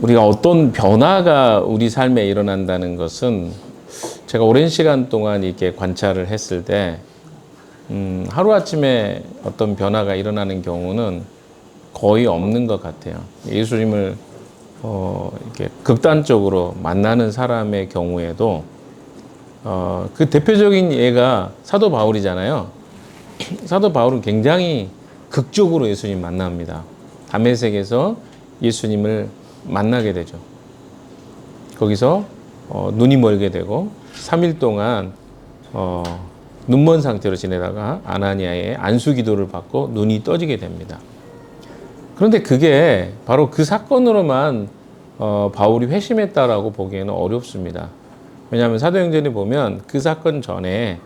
우리가 어떤 변화가 우리 삶에 일어난다는 것은 제가 오랜 시간 동안 이렇게 관찰을 했을 때 하루아침에 어떤 변화가 일어나는 경우는 거의 없는 것 같아요. 예수님을 이렇게 극단적으로 만나는 사람의 경우에도 그 대표적인 예가 사도 바울이잖아요. 사도 바울은 굉장히 극적으로 예수님 만납니다. 다메섹에서 예수님을 만나게 되죠. 거기서 눈이 멀게 되고 3일 동안 눈먼 상태로 지내다가 아나니아의 안수 기도를 받고 눈이 떠지게 됩니다. 그런데 그게 바로 그 사건으로만 바울이 회심했다라고 보기에는 어렵습니다. 왜냐하면 사도행전에 보면 그 사건 전에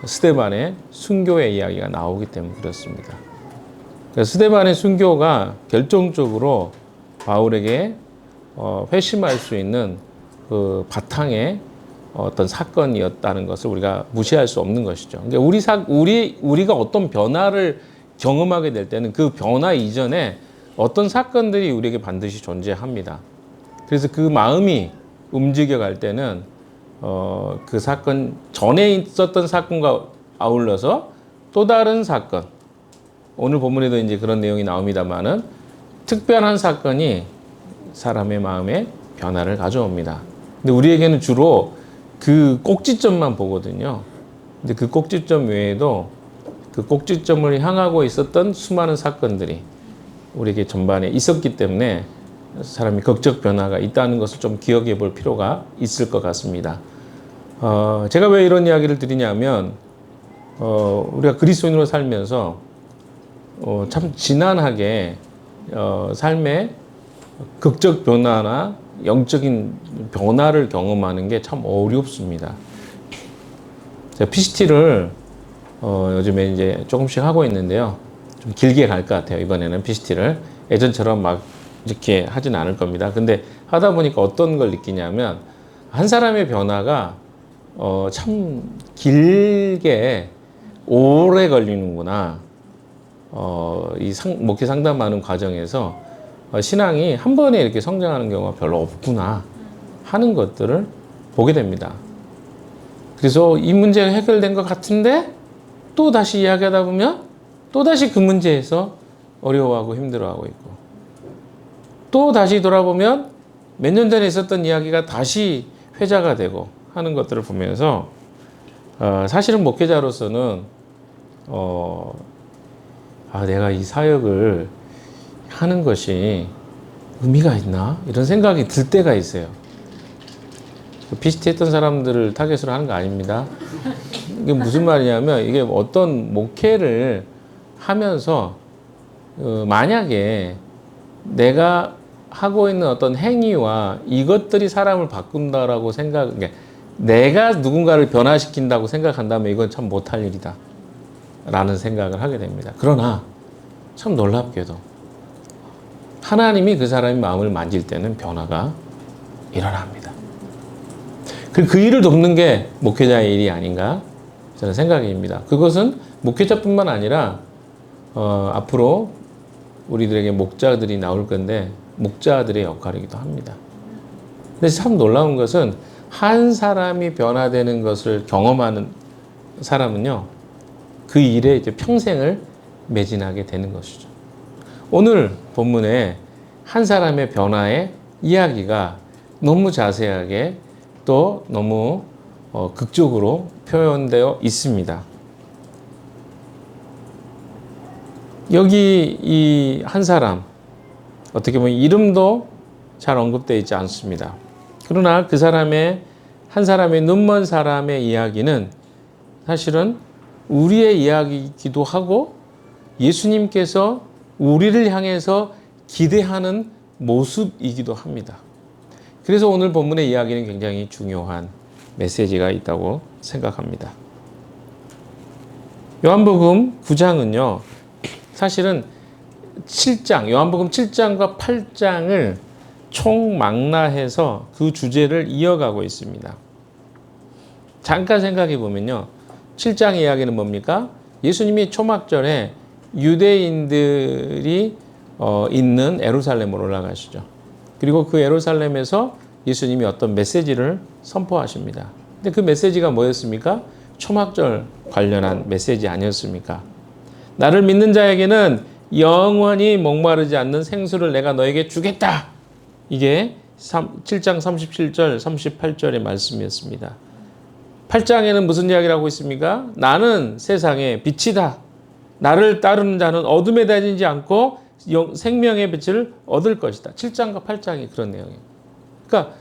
스데반의 순교의 이야기가 나오기 때문에 그렇습니다. 그래서 스데반의 순교가 결정적으로 바울에게 회심할 수 있는 그 바탕의 어떤 사건이었다는 것을 우리가 무시할 수 없는 것이죠. 그러니까 우리가 어떤 변화를 경험하게 될 때는 그 변화 이전에 어떤 사건들이 우리에게 반드시 존재합니다. 그래서 그 마음이 움직여갈 때는 그 사건 전에 있었던 사건과 아울러서 또 다른 사건, 오늘 본문에도 이제 그런 내용이 나옵니다만은 특별한 사건이 사람의 마음에 변화를 가져옵니다. 근데 우리에게는 주로 그 꼭지점만 보거든요. 근데 그 꼭지점 외에도 그 꼭지점을 향하고 있었던 수많은 사건들이 우리에게 전반에 있었기 때문에 사람이 극적 변화가 있다는 것을 좀 기억해 볼 필요가 있을 것 같습니다. 제가 왜 이런 이야기를 드리냐면, 우리가 그리스도인으로 살면서 참 지난하게 삶의 극적 변화나 영적인 변화를 경험하는 게 참 어렵습니다. 제가 PCT를 요즘에 이제 조금씩 하고 있는데요. 좀 길게 갈 것 같아요. 이번에는 PCT를 예전처럼 막 이렇게 하진 않을 겁니다. 근데 하다 보니까 어떤 걸 느끼냐면 한 사람의 변화가 참 길게 오래 걸리는구나. 이 목회 상담하는 과정에서 신앙이 한 번에 이렇게 성장하는 경우가 별로 없구나 하는 것들을 보게 됩니다. 그래서 이 문제가 해결된 것 같은데 또 다시 이야기하다 보면 또 다시 그 문제에서 어려워하고 힘들어하고 있고, 또 다시 돌아보면 몇 년 전에 있었던 이야기가 다시 회자가 되고 하는 것들을 보면서 사실은 목회자로서는 내가 이 사역을 하는 것이 의미가 있나? 이런 생각이 들 때가 있어요. PCT 했던 사람들을 타겟으로 하는 거 아닙니다. 이게 무슨 말이냐면, 이게 어떤 목회를 하면서 만약에 내가 하고 있는 어떤 행위와 이것들이 사람을 바꾼다라고 그러니까 내가 누군가를 변화시킨다고 생각한다면 이건 참 못할 일이다 라는 생각을 하게 됩니다. 그러나 참 놀랍게도 하나님이 그 사람의 마음을 만질 때는 변화가 일어납니다. 그 일을 돕는 게 목회자의 일이 아닌가 저는 생각입니다. 그것은 목회자뿐만 아니라 앞으로 우리들에게 목자들이 나올 건데 목자들의 역할이기도 합니다. 근데 참 놀라운 것은 한 사람이 변화되는 것을 경험하는 사람은요, 그 일에 이제 평생을 매진하게 되는 것이죠. 오늘 본문에 한 사람의 변화의 이야기가 너무 자세하게 또 너무 극적으로 표현되어 있습니다. 여기 이 한 사람, 어떻게 보면 이름도 잘 언급되어 있지 않습니다. 그러나 그 한 사람의 눈먼 사람의 이야기는 사실은 우리의 이야기이기도 하고 예수님께서 우리를 향해서 기대하는 모습이기도 합니다. 그래서 오늘 본문의 이야기는 굉장히 중요한 메시지가 있다고 생각합니다. 요한복음 9장은요, 사실은 7장, 요한복음 7장과 8장을 총망라해서 그 주제를 이어가고 있습니다. 잠깐 생각해 보면요, 7장 이야기는 뭡니까? 예수님이 초막절에 유대인들이 있는 예루살렘으로 올라가시죠. 그리고 그 예루살렘에서 예수님이 어떤 메시지를 선포하십니다. 근데 그 메시지가 뭐였습니까? 초막절 관련한 메시지 아니었습니까? 나를 믿는 자에게는 영원히 목마르지 않는 생수를 내가 너에게 주겠다. 이게 7장 37절, 38절의 말씀이었습니다. 8장에는 무슨 이야기를 하고 있습니까? 나는 세상의 빛이다. 나를 따르는 자는 어둠에 다니지 않고 생명의 빛을 얻을 것이다. 7장과 8장이 그런 내용이에요. 그러니까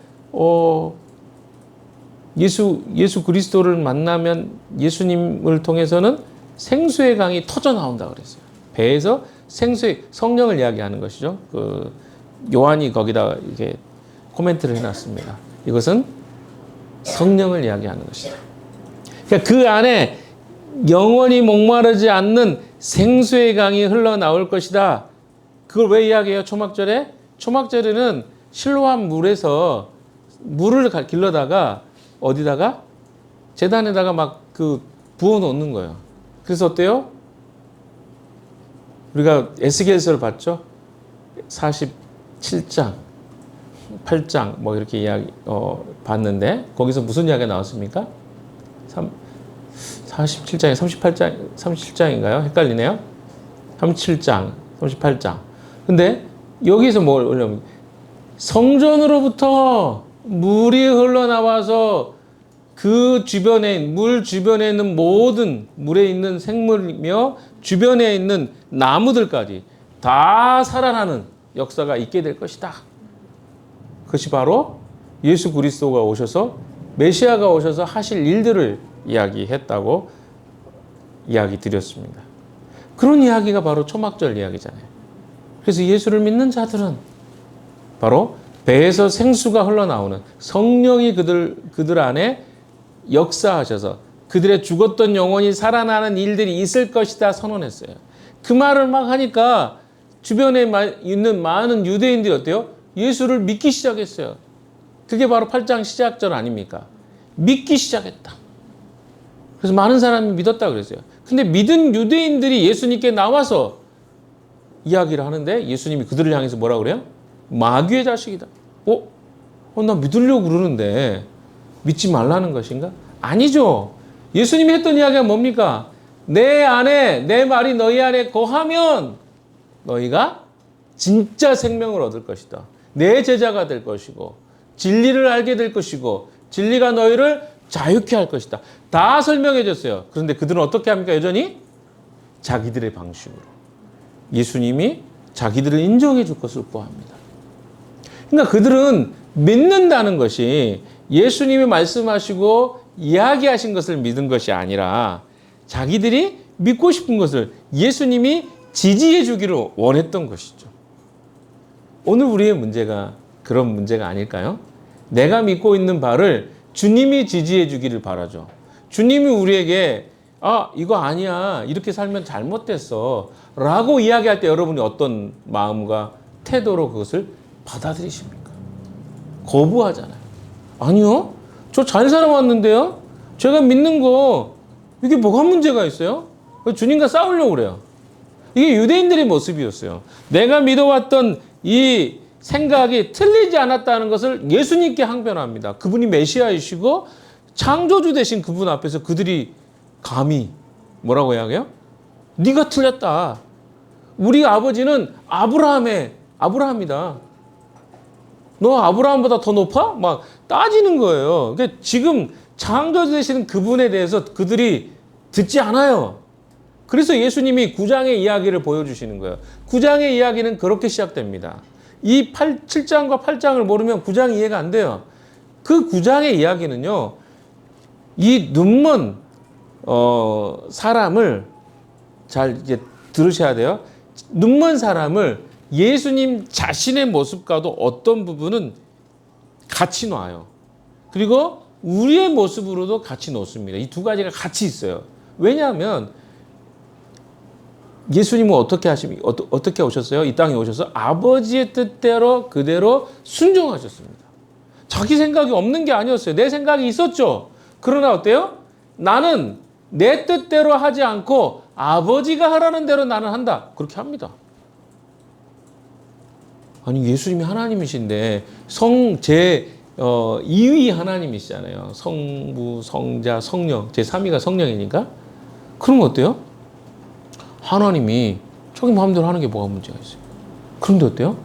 예수 그리스도를 만나면 예수님을 통해서는 생수의 강이 터져 나온다 그랬어요. 배에서 생수의 성령을 이야기하는 것이죠. 그 요한이 거기다 이렇게 코멘트를 해놨습니다. 이것은 성령을 이야기하는 것이다. 그러니까 그 안에 영원히 목마르지 않는 생수의 강이 흘러나올 것이다. 그걸 왜 이야기해요? 초막절에? 초막절에는 실로암 물에서 물을 길러다가 어디다가? 제단에다가 막 부어 놓는 거예요. 그래서 어때요? 우리가 에스겔서를 봤죠? 47장, 8장 뭐 이렇게 이야기 봤는데 거기서 무슨 이야기가 나왔습니까? 47장에 37장인가요? 헷갈리네요. 37장, 38장. 근데 여기서 뭘 올려면 성전으로부터 물이 흘러나와서 그 주변에 물 주변에 있는 모든 물에 있는 생물이며 주변에 있는 나무들까지 다 살아나는 역사가 있게 될 것이다. 그것이 바로 예수 그리스도가 오셔서 메시아가 오셔서 하실 일들을 이야기했다고 이야기 드렸습니다. 그런 이야기가 바로 초막절 이야기잖아요. 그래서 예수를 믿는 자들은 바로 배에서 생수가 흘러나오는 성령이 그들 안에 역사하셔서 그들의 죽었던 영혼이 살아나는 일들이 있을 것이다 선언했어요. 그 말을 막 하니까 주변에 있는 많은 유대인들이 어때요? 예수를 믿기 시작했어요. 그게 바로 8장 시작절 아닙니까? 믿기 시작했다. 그래서 많은 사람이 믿었다 그랬어요. 근데 믿은 유대인들이 예수님께 나와서 이야기를 하는데 예수님이 그들을 향해서 뭐라 그래요? 마귀의 자식이다. 나 믿으려고 그러는데 믿지 말라는 것인가? 아니죠. 예수님이 했던 이야기가 뭡니까? 내 말이 너희 안에 거하면 너희가 진짜 생명을 얻을 것이다. 내 제자가 될 것이고 진리를 알게 될 것이고 진리가 너희를 자유케 할 것이다. 다 설명해 줬어요. 그런데 그들은 어떻게 합니까? 여전히 자기들의 방식으로 예수님이 자기들을 인정해 줄 것을 구합니다. 그러니까 그들은 믿는다는 것이 예수님이 말씀하시고 이야기하신 것을 믿은 것이 아니라 자기들이 믿고 싶은 것을 예수님이 지지해 주기를 원했던 것이죠. 오늘 우리의 문제가 그런 문제가 아닐까요? 내가 믿고 있는 바를 주님이 지지해 주기를 바라죠. 주님이 우리에게 이거 아니야. 이렇게 살면 잘못됐어. 라고 이야기할 때 여러분이 어떤 마음과 태도로 그것을 받아들이십니까? 거부하잖아요. 아니요. 저 잘 살아왔는데요. 제가 믿는 거 이게 뭐가 문제가 있어요? 주님과 싸우려고 그래요. 이게 유대인들의 모습이었어요. 내가 믿어왔던 이 생각이 틀리지 않았다는 것을 예수님께 항변합니다. 그분이 메시아이시고 창조주 되신 그분 앞에서 그들이 감히 뭐라고 이야기해요? 네가 틀렸다. 우리 아버지는 아브라함이다. 너 아브라함보다 더 높아? 막 따지는 거예요. 그러니까 지금 창조주 되시는 그분에 대해서 그들이 듣지 않아요. 그래서 예수님이 9장의 이야기를 보여주시는 거예요. 9장의 이야기는 그렇게 시작됩니다. 이 7장과 8장을 모르면 9장 이해가 안 돼요. 그 9장의 이야기는요. 이 눈먼 사람을 잘 이제 들으셔야 돼요. 눈먼 사람을 예수님 자신의 모습과도 어떤 부분은 같이 놔요. 그리고 우리의 모습으로도 같이 놓습니다. 이 두 가지가 같이 있어요. 왜냐하면 예수님은 어떻게 오셨어요? 이 땅에 오셔서 아버지의 뜻대로 그대로 순종하셨습니다. 자기 생각이 없는 게 아니었어요. 내 생각이 있었죠. 그러나 어때요? 나는 내 뜻대로 하지 않고 아버지가 하라는 대로 나는 한다. 그렇게 합니다. 아니 예수님이 하나님이신데 제 2위 하나님이시잖아요. 성부, 성자, 성령. 제 3위가 성령이니까. 그러면 어때요? 하나님이 자기 마음대로 하는 게 뭐가 문제가 있어요? 그런데 어때요?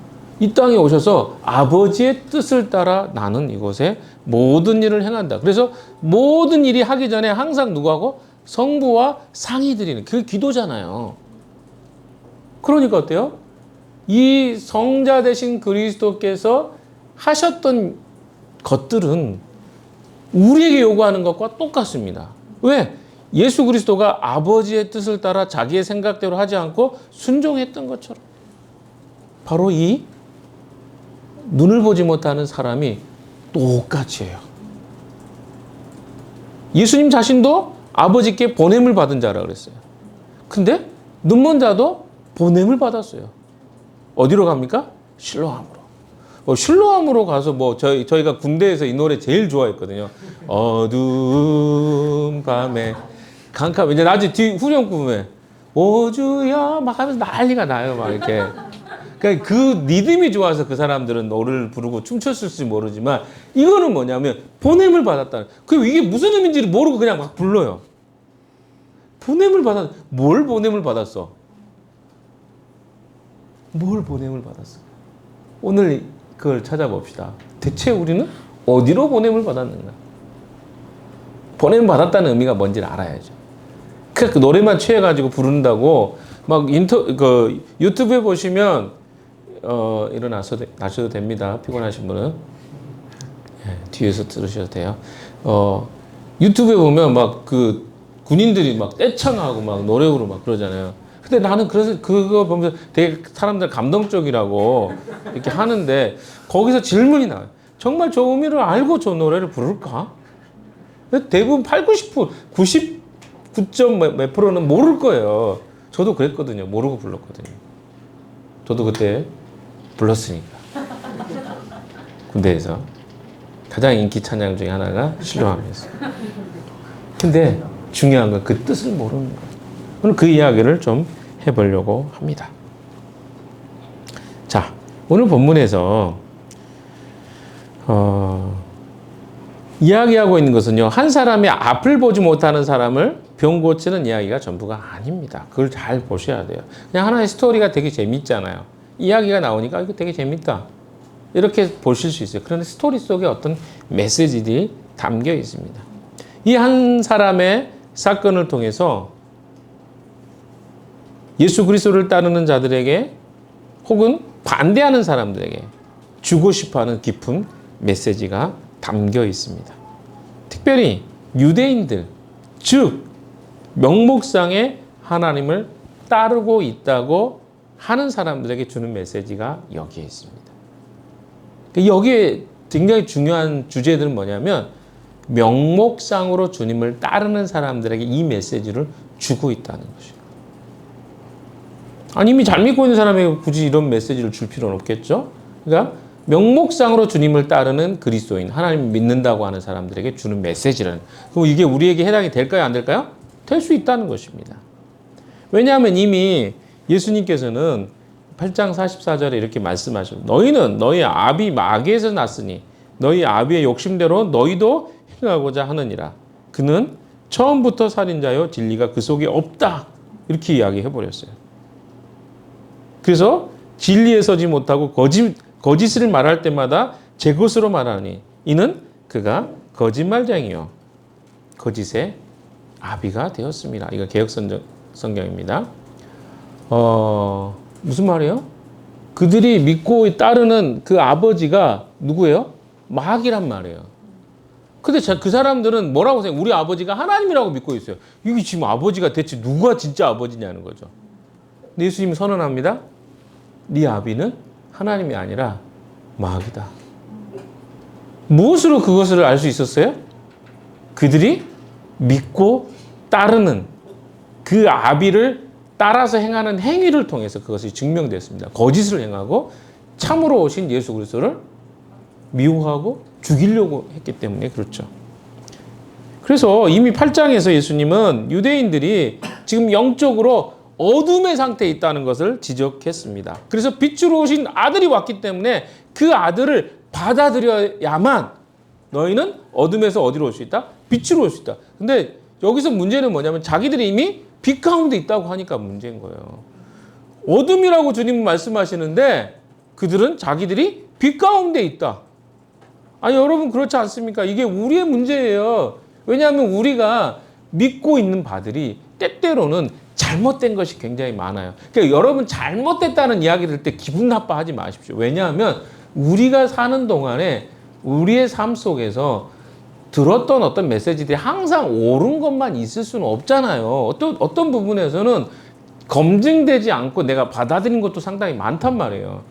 이 땅에 오셔서 아버지의 뜻을 따라 나는 이곳에 모든 일을 행한다. 그래서 모든 일이 하기 전에 항상 누구하고? 성부와 상의 드리는, 그게 기도잖아요. 그러니까 어때요? 이 성자 되신 그리스도께서 하셨던 것들은 우리에게 요구하는 것과 똑같습니다. 왜? 예수 그리스도가 아버지의 뜻을 따라 자기의 생각대로 하지 않고 순종했던 것처럼. 바로 이 눈을 보지 못하는 사람이 똑같이 해요. 예수님 자신도 아버지께 보냄을 받은 자라 그랬어요. 근데 눈먼 자도 보냄을 받았어요. 어디로 갑니까? 실로암으로. 실로암으로 가서 저희가 군대에서 이 노래 제일 좋아했거든요. 어두운 밤에 캄캄. 이제 나중에 뒤 후렴구에 오주야 막 하면서 난리가 나요. 막 이렇게. 그러니까 그 리듬이 좋아서 그 사람들은 노래를 부르고 춤췄을지 모르지만 이거는 뭐냐면 보냄을 받았다. 그 이게 무슨 의미인지를 모르고 그냥 막 불러요. 보냄을 받았. 뭘 보냄을 받았어? 뭘 보냄을 받았어? 오늘 그걸 찾아봅시다. 대체 우리는 어디로 보냄을 받았는가? 보냄을 받았다는 의미가 뭔지를 알아야죠. 그 노래만 취해가지고 부른다고 막 유튜브에 보시면 일어나셔도 됩니다. 피곤하신 분은 뒤에서 들으셔도 돼요. 유튜브에 보면 막 그 군인들이 막 떼창하고 막 노래 부르고 막 그러잖아요. 근데 나는 그래서 그거 보면서 되게 사람들 감동적이라고 이렇게 하는데 거기서 질문이 나와요. 정말 저 의미를 알고 저 노래를 부를까? 대부분 99점 몇 프로는 모를 거예요. 저도 그랬거든요. 모르고 불렀거든요. 저도 그때 불렀으니까. 군대에서 가장 인기 찬양 중에 하나가 실로암이었어요. 근데 중요한 건 그 뜻을 모르는 거예요. 오늘 그 이야기를 좀 해보려고 합니다. 자, 오늘 본문에서 이야기하고 있는 것은요, 한 사람이 앞을 보지 못하는 사람을 병 고치는 이야기가 전부가 아닙니다. 그걸 잘 보셔야 돼요. 그냥 하나의 스토리가 되게 재밌잖아요. 이야기가 나오니까 이거 되게 재밌다. 이렇게 보실 수 있어요. 그런데 스토리 속에 어떤 메시지들이 담겨 있습니다. 이 한 사람의 사건을 통해서 예수 그리스도를 따르는 자들에게 혹은 반대하는 사람들에게 주고 싶어하는 깊은 메시지가 담겨 있습니다. 특별히 유대인들, 즉 명목상의 하나님을 따르고 있다고 하는 사람들에게 주는 메시지가 여기에 있습니다. 여기에 굉장히 중요한 주제들은 뭐냐면 명목상으로 주님을 따르는 사람들에게 이 메시지를 주고 있다는 것이에요. 아니 이미 잘 믿고 있는 사람에게 굳이 이런 메시지를 줄 필요는 없겠죠. 그러니까 명목상으로 주님을 따르는 그리스도인, 하나님 믿는다고 하는 사람들에게 주는 메시지라는. 그럼 이게 우리에게 해당이 될까요? 안 될까요? 될 수 있다는 것입니다. 왜냐하면 이미 예수님께서는 8장 44절에 이렇게 말씀하셨습니다. 너희는 너희 아비 마귀에서 났으니 너희 아비의 욕심대로 너희도 행하고자 하느니라. 그는 처음부터 살인자요 진리가 그 속에 없다. 이렇게 이야기해 버렸어요. 그래서 진리에 서지 못하고 거짓을 말할 때마다 제 것으로 말하니 이는 그가 거짓말쟁이요 거짓의 아비가 되었습니다. 이거 개역성경입니다. 무슨 말이에요? 그들이 믿고 따르는 그 아버지가 누구예요? 마귀란 말이에요. 근데 그 사람들은 뭐라고 생각해요? 우리 아버지가 하나님이라고 믿고 있어요. 이게 지금 아버지가 대체 누가 진짜 아버지냐는 거죠. 근데 예수님이 선언합니다. 네 아비는 하나님이 아니라 마귀다. 무엇으로 그것을 알 수 있었어요? 그들이 믿고 따르는 그 아비를 따라서 행하는 행위를 통해서 그것이 증명됐습니다. 거짓을 행하고 참으로 오신 예수 그리스도를 미워하고 죽이려고 했기 때문에 그렇죠. 그래서 이미 8장에서 예수님은 유대인들이 지금 영적으로 어둠의 상태에 있다는 것을 지적했습니다. 그래서 빛으로 오신 아들이 왔기 때문에 그 아들을 받아들여야만 너희는 어둠에서 어디로 올 수 있다? 빛으로 올 수 있다. 근데 여기서 문제는 뭐냐면 자기들이 이미 빛 가운데 있다고 하니까 문제인 거예요. 어둠이라고 주님은 말씀하시는데 그들은 자기들이 빛 가운데 있다. 아니 여러분 그렇지 않습니까? 이게 우리의 문제예요. 왜냐하면 우리가 믿고 있는 바들이 때때로는 잘못된 것이 굉장히 많아요. 그러니까 여러분 잘못됐다는 이야기 들을 때 기분 나빠하지 마십시오. 왜냐하면 우리가 사는 동안에 우리의 삶 속에서 들었던 어떤 메시지들이 항상 옳은 것만 있을 수는 없잖아요. 어떤 부분에서는 검증되지 않고 내가 받아들인 것도 상당히 많단 말이에요.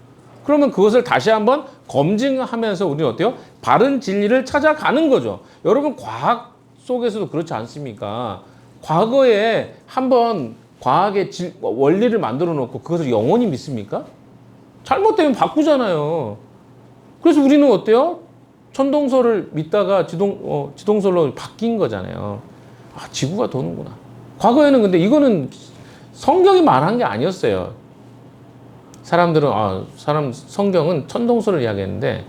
그러면 그것을 다시 한번 검증하면서 우리는 어때요? 바른 진리를 찾아가는 거죠. 여러분 과학 속에서도 그렇지 않습니까? 과거에 한번 과학의 원리를 만들어 놓고 그것을 영원히 믿습니까? 잘못되면 바꾸잖아요. 그래서 우리는 어때요? 천동설을 믿다가 지동설로 바뀐 거잖아요. 아, 지구가 도는구나. 과거에는 근데 이거는 성경이 말한 게 아니었어요. 사람들은 성경은 천동설을 이야기했는데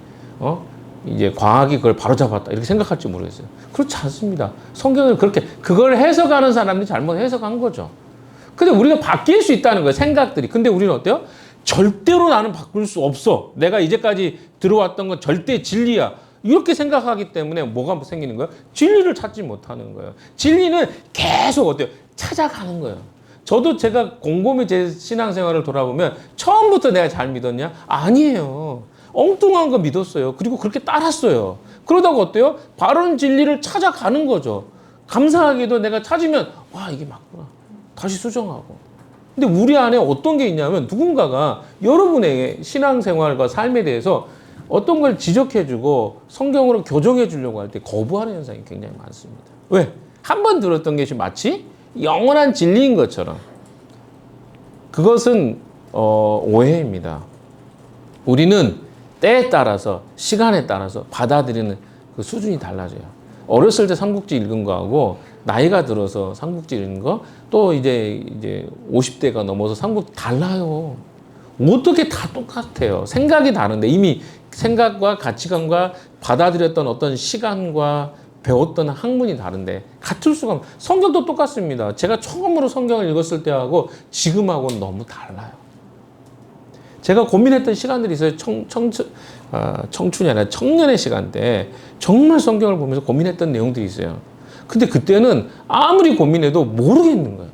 이제 과학이 그걸 바로잡았다 이렇게 생각할지 모르겠어요. 그렇지 않습니다. 성경을 그렇게 그걸 해석하는 사람들이 잘못 해석한 거죠. 근데 우리가 바뀔 수 있다는 거예요. 생각들이. 근데 우리는 어때요? 절대로 나는 바꿀 수 없어. 내가 이제까지 들어왔던 건 절대 진리야. 이렇게 생각하기 때문에 뭐가 생기는 거예요? 진리를 찾지 못하는 거예요. 진리는 계속 어때요? 찾아가는 거예요. 저도 제가 곰곰이 제 신앙생활을 돌아보면 처음부터 내가 잘 믿었냐? 아니에요. 엉뚱한 거 믿었어요. 그리고 그렇게 따랐어요. 그러다가 어때요? 바른 진리를 찾아가는 거죠. 감사하게도 내가 찾으면 와 이게 맞구나. 다시 수정하고. 근데 우리 안에 어떤 게 있냐면 누군가가 여러분의 신앙생활과 삶에 대해서 어떤 걸 지적해주고 성경으로 교정해 주려고 할 때 거부하는 현상이 굉장히 많습니다. 왜? 한 번 들었던 것이 마치 영원한 진리인 것처럼. 그것은 오해입니다. 우리는 때에 따라서 시간에 따라서 받아들이는 그 수준이 달라져요. 어렸을 때 삼국지 읽은 거하고 나이가 들어서 삼국지 읽은 거 또 이제 50대가 넘어서 삼국지 달라요. 어떻게 다 똑같아요. 생각이 다른데 이미 생각과 가치관과 받아들였던 어떤 시간과 배웠던 학문이 다른데 같을 수가 없어요. 성경도 똑같습니다. 제가 처음으로 성경을 읽었을 때하고 지금하고는 너무 달라요. 제가 고민했던 시간들이 있어요. 청춘이 아니라 청년의 시간 때 정말 성경을 보면서 고민했던 내용들이 있어요. 근데 그때는 아무리 고민해도 모르겠는 거예요.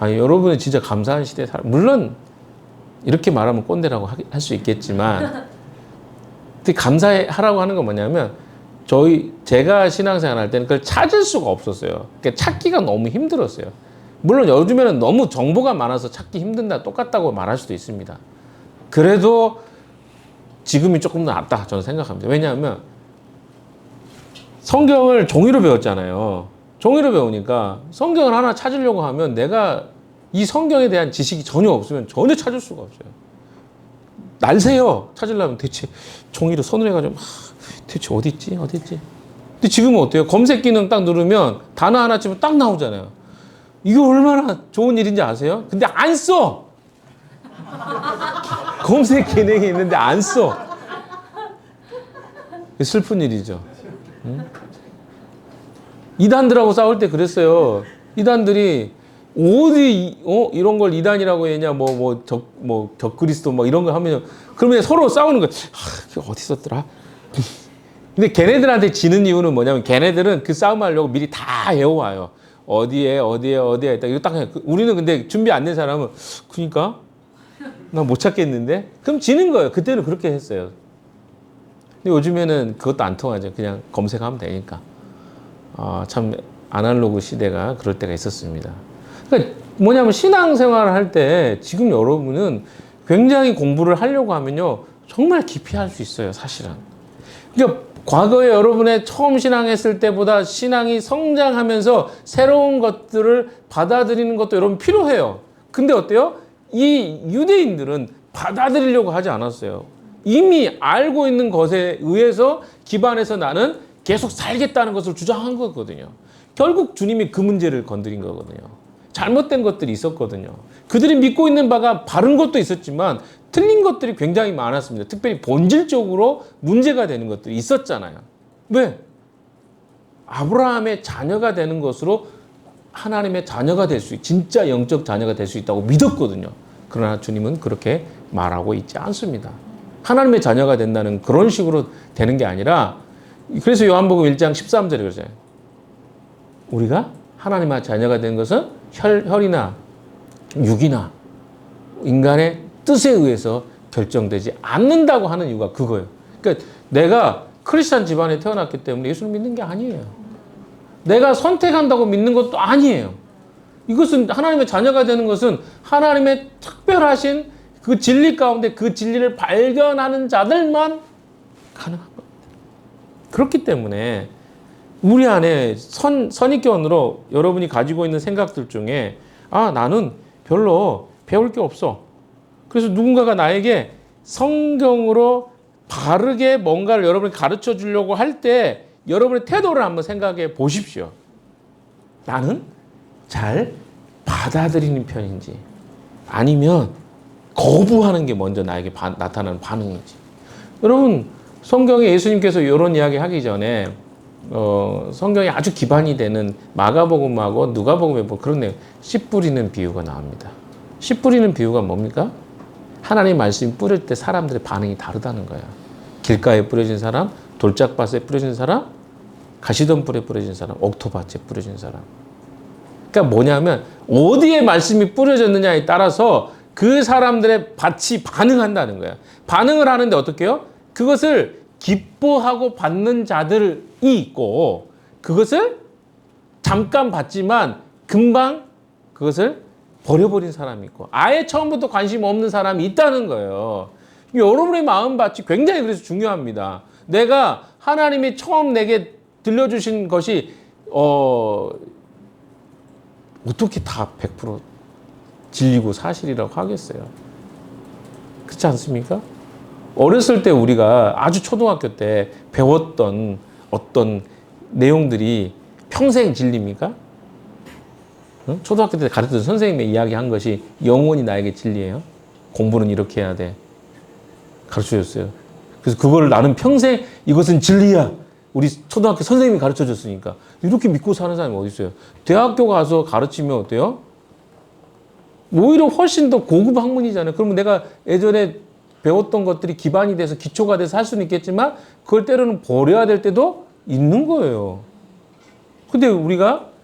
아니, 여러분은 진짜 감사한 시대에 물론 이렇게 말하면 꼰대라고 할 수 있겠지만 감사하라고 하는 건 뭐냐면 제가 신앙생활 할 때는 그걸 찾을 수가 없었어요. 그러니까 찾기가 너무 힘들었어요. 물론 요즘에는 너무 정보가 많아서 찾기 힘든다 똑같다고 말할 수도 있습니다. 그래도 지금이 조금 더 낫다 저는 생각합니다. 왜냐하면 성경을 종이로 배웠잖아요. 종이로 배우니까 성경을 하나 찾으려고 하면 내가 이 성경에 대한 지식이 전혀 없으면 전혀 찾을 수가 없어요. 날새요. 찾으려면 대체 종이로 손을 해가지고 대체 어디 있지? 근데 지금은 어때요? 검색 기능 딱 누르면 단어 하나 치면 딱 나오잖아요. 이거 얼마나 좋은 일인지 아세요? 근데 안 써. 검색 기능이 있는데 안 써. 슬픈 일이죠. 응? 이단들하고 싸울 때 그랬어요. 이단들이 어디 이런 걸 이단이라고 했냐 적그리스도 이런 거 하면 그러면 서로 싸우는 거야. 그게 어디 있었더라? 근데 걔네들한테 지는 이유는 뭐냐면 걔네들은 그 싸움하려고 미리 다 외워와요. 어디에 있다. 이거 딱 해. 우리는 근데 준비 안 된 사람은 그러니까 나 못 찾겠는데? 그럼 지는 거예요. 그때는 그렇게 했어요. 근데 요즘에는 그것도 안 통하죠. 그냥 검색하면 되니까. 참 아날로그 시대가 그럴 때가 있었습니다. 그러니까 뭐냐면 신앙생활을 할 때 지금 여러분은 굉장히 공부를 하려고 하면요. 정말 깊이 할 수 있어요. 사실은. 그러니까 과거에 여러분의 처음 신앙했을 때보다 신앙이 성장하면서 새로운 것들을 받아들이는 것도 여러분 필요해요. 근데 어때요? 이 유대인들은 받아들이려고 하지 않았어요. 이미 알고 있는 것에 의해서 기반해서 나는 계속 살겠다는 것을 주장한 거거든요. 결국 주님이 그 문제를 건드린 거거든요. 잘못된 것들이 있었거든요. 그들이 믿고 있는 바가 바른 것도 있었지만 틀린 것들이 굉장히 많았습니다. 특별히 본질적으로 문제가 되는 것들이 있었잖아요. 왜? 아브라함의 자녀가 되는 것으로 하나님의 자녀가 될 수, 진짜 영적 자녀가 될 수 있다고 믿었거든요. 그러나 주님은 그렇게 말하고 있지 않습니다. 하나님의 자녀가 된다는 그런 식으로 되는 게 아니라, 그래서 요한복음 1장 13절에 그러잖아요. 우리가 하나님의 자녀가 되는 것은 혈이나 육이나 인간의 뜻에 의해서 결정되지 않는다고 하는 이유가 그거예요. 그러니까 내가 크리스찬 집안에 태어났기 때문에 예수를 믿는 게 아니에요. 내가 선택한다고 믿는 것도 아니에요. 이것은 하나님의 자녀가 되는 것은 하나님의 특별하신 그 진리 가운데 그 진리를 발견하는 자들만 가능한 겁니다. 그렇기 때문에 우리 안에 선입견으로 여러분이 가지고 있는 생각들 중에 나는 별로 배울 게 없어. 그래서 누군가가 나에게 성경으로 바르게 뭔가를 여러분이 가르쳐 주려고 할 때 여러분의 태도를 한번 생각해 보십시오. 나는 잘 받아들이는 편인지 아니면 거부하는 게 먼저 나에게 나타나는 반응인지. 여러분 성경에 예수님께서 이런 이야기 하기 전에 성경에 아주 기반이 되는 마가복음하고 누가복음에 보면 그런 내용, 씨 뿌리는 비유가 나옵니다. 씨 뿌리는 비유가 뭡니까? 하나님의 말씀이 뿌릴 때 사람들의 반응이 다르다는 거야. 길가에 뿌려진 사람, 돌짝밭에 뿌려진 사람, 가시덤불에 뿌려진 사람, 옥토밭에 뿌려진 사람. 그러니까 뭐냐면 어디에 말씀이 뿌려졌느냐에 따라서 그 사람들의 밭이 반응한다는 거야. 반응을 하는데 어떻게 해요? 그것을 기뻐하고 받는 자들이 있고 그것을 잠깐 받지만 금방 그것을 버려버린 사람이 있고 아예 처음부터 관심 없는 사람이 있다는 거예요. 여러분의 마음밭이 굉장히 그래서 중요합니다. 내가 하나님이 처음 내게 들려주신 것이 어떻게 다 100% 진리고 사실이라고 하겠어요. 그렇지 않습니까? 어렸을 때 우리가 아주 초등학교 때 배웠던 어떤 내용들이 평생 진리입니까? 응? 초등학교 때 가르쳤던 선생님의 이야기한 것이 영원히 나에게 진리예요. 공부는 이렇게 해야 돼. 가르쳐줬어요. 그래서 그걸 나는 평생 이것은 진리야. 우리 초등학교 선생님이 가르쳐줬으니까. 이렇게 믿고 사는 사람이 어디 있어요? 대학교 가서 가르치면 어때요? 오히려 훨씬 더 고급 학문이잖아요. 그러면 내가 예전에 배웠던 것들이 기반이 돼서 기초가 돼서 할 수는 있겠지만 그걸 때로는 버려야 될 때도 있는 거예요. 근데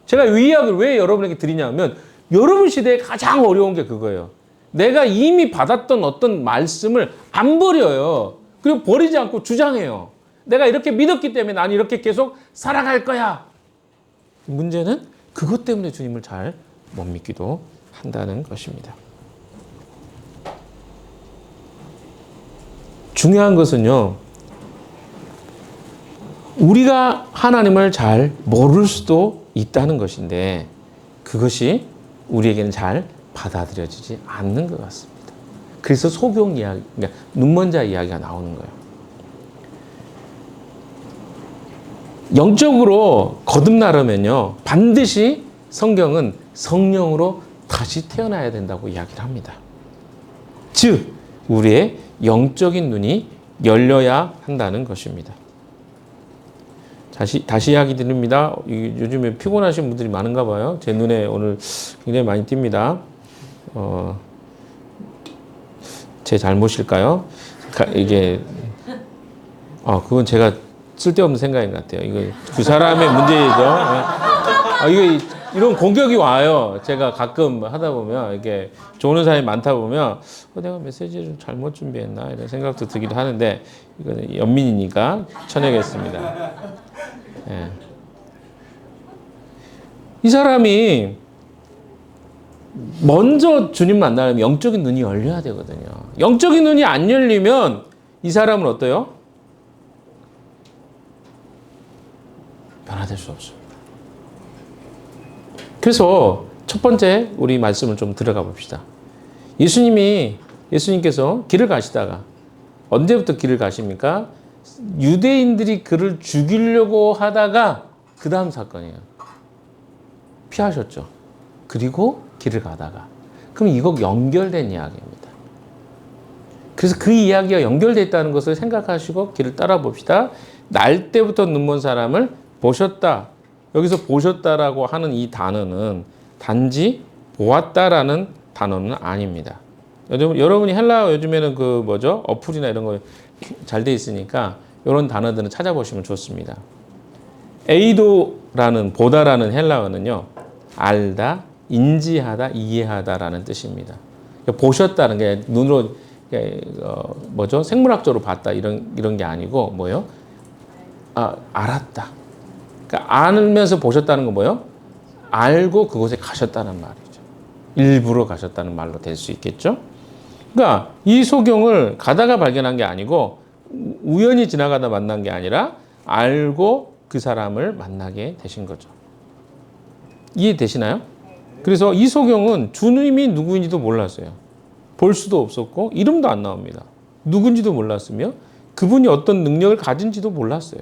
제가 이 이야기를 왜 여러분에게 드리냐면 여러분 시대에 가장 어려운 게 그거예요. 내가 이미 받았던 어떤 말씀을 안 버려요. 그리고 버리지 않고 주장해요. 내가 이렇게 믿었기 때문에 나는 이렇게 계속 살아갈 거야. 문제는 그것 때문에 주님을 잘 못 믿기도 한다는 것입니다. 중요한 것은요, 우리가 하나님을 잘 모를 수도 있다는 것인데 그것이 우리에게는 잘 받아들여지지 않는 것 같습니다. 그래서 소경 이야기, 그러니까 눈먼자 이야기가 나오는 거예요. 영적으로 거듭나려면요, 반드시 성경은 성령으로 다시 태어나야 된다고 이야기를 합니다. 즉, 우리의 영적인 눈이 열려야 한다는 것입니다. 다시 이야기 드립니다. 요즘에 피곤하신 분들이 많은가 봐요. 제 눈에 오늘 굉장히 많이 띕니다. 제 잘못일까요? 그건 제가 쓸데없는 생각인 것 같아요. 이거 그 사람의 문제이죠. 이런 공격이 와요. 제가 가끔 하다 보면 이렇게 좋은 사람이 많다 보면 내가 메시지를 잘못 준비했나 이런 생각도 들기도 하는데 이거는 연민이니까 쳐내겠습니다. 예. 이 사람이 먼저 주님 만나려면 영적인 눈이 열려야 되거든요. 영적인 눈이 안 열리면 이 사람은 어때요? 변화될 수 없습니다. 그래서 첫 번째 우리 말씀을 좀 들어가 봅시다. 예수님께서 길을 가시다가 언제부터 길을 가십니까? 유대인들이 그를 죽이려고 하다가 그 다음 사건이에요. 피하셨죠. 그리고 길을 가다가. 그럼 이거 연결된 이야기입니다. 그래서 그 이야기가 연결되어 있다는 것을 생각하시고 길을 따라 봅시다. 날 때부터 눈먼 사람을 보셨다. 여기서 보셨다라고 하는 이 단어는 단지 보았다라는 단어는 아닙니다. 여러분이 헬라어 요즘에는 그 뭐죠? 어플이나 이런 거 잘 돼 있으니까 이런 단어들은 찾아보시면 좋습니다. 에이도라는 보다라는 헬라어는요. 알다, 인지하다, 이해하다라는 뜻입니다. 보셨다는 게 눈으로 뭐죠? 생물학적으로 봤다 이런 게 아니고 뭐요? 알았다. 그러니까 알면서 보셨다는 건 뭐요? 알고 그곳에 가셨다는 말이죠. 일부러 가셨다는 말로 될 수 있겠죠? 그러니까 이 소경을 가다가 발견한 게 아니고 우연히 지나가다 만난 게 아니라 알고 그 사람을 만나게 되신 거죠. 이해되시나요? 그래서 이 소경은 주님이 누구인지도 몰랐어요. 볼 수도 없었고 이름도 안 나옵니다. 누군지도 몰랐으며 그분이 어떤 능력을 가진지도 몰랐어요.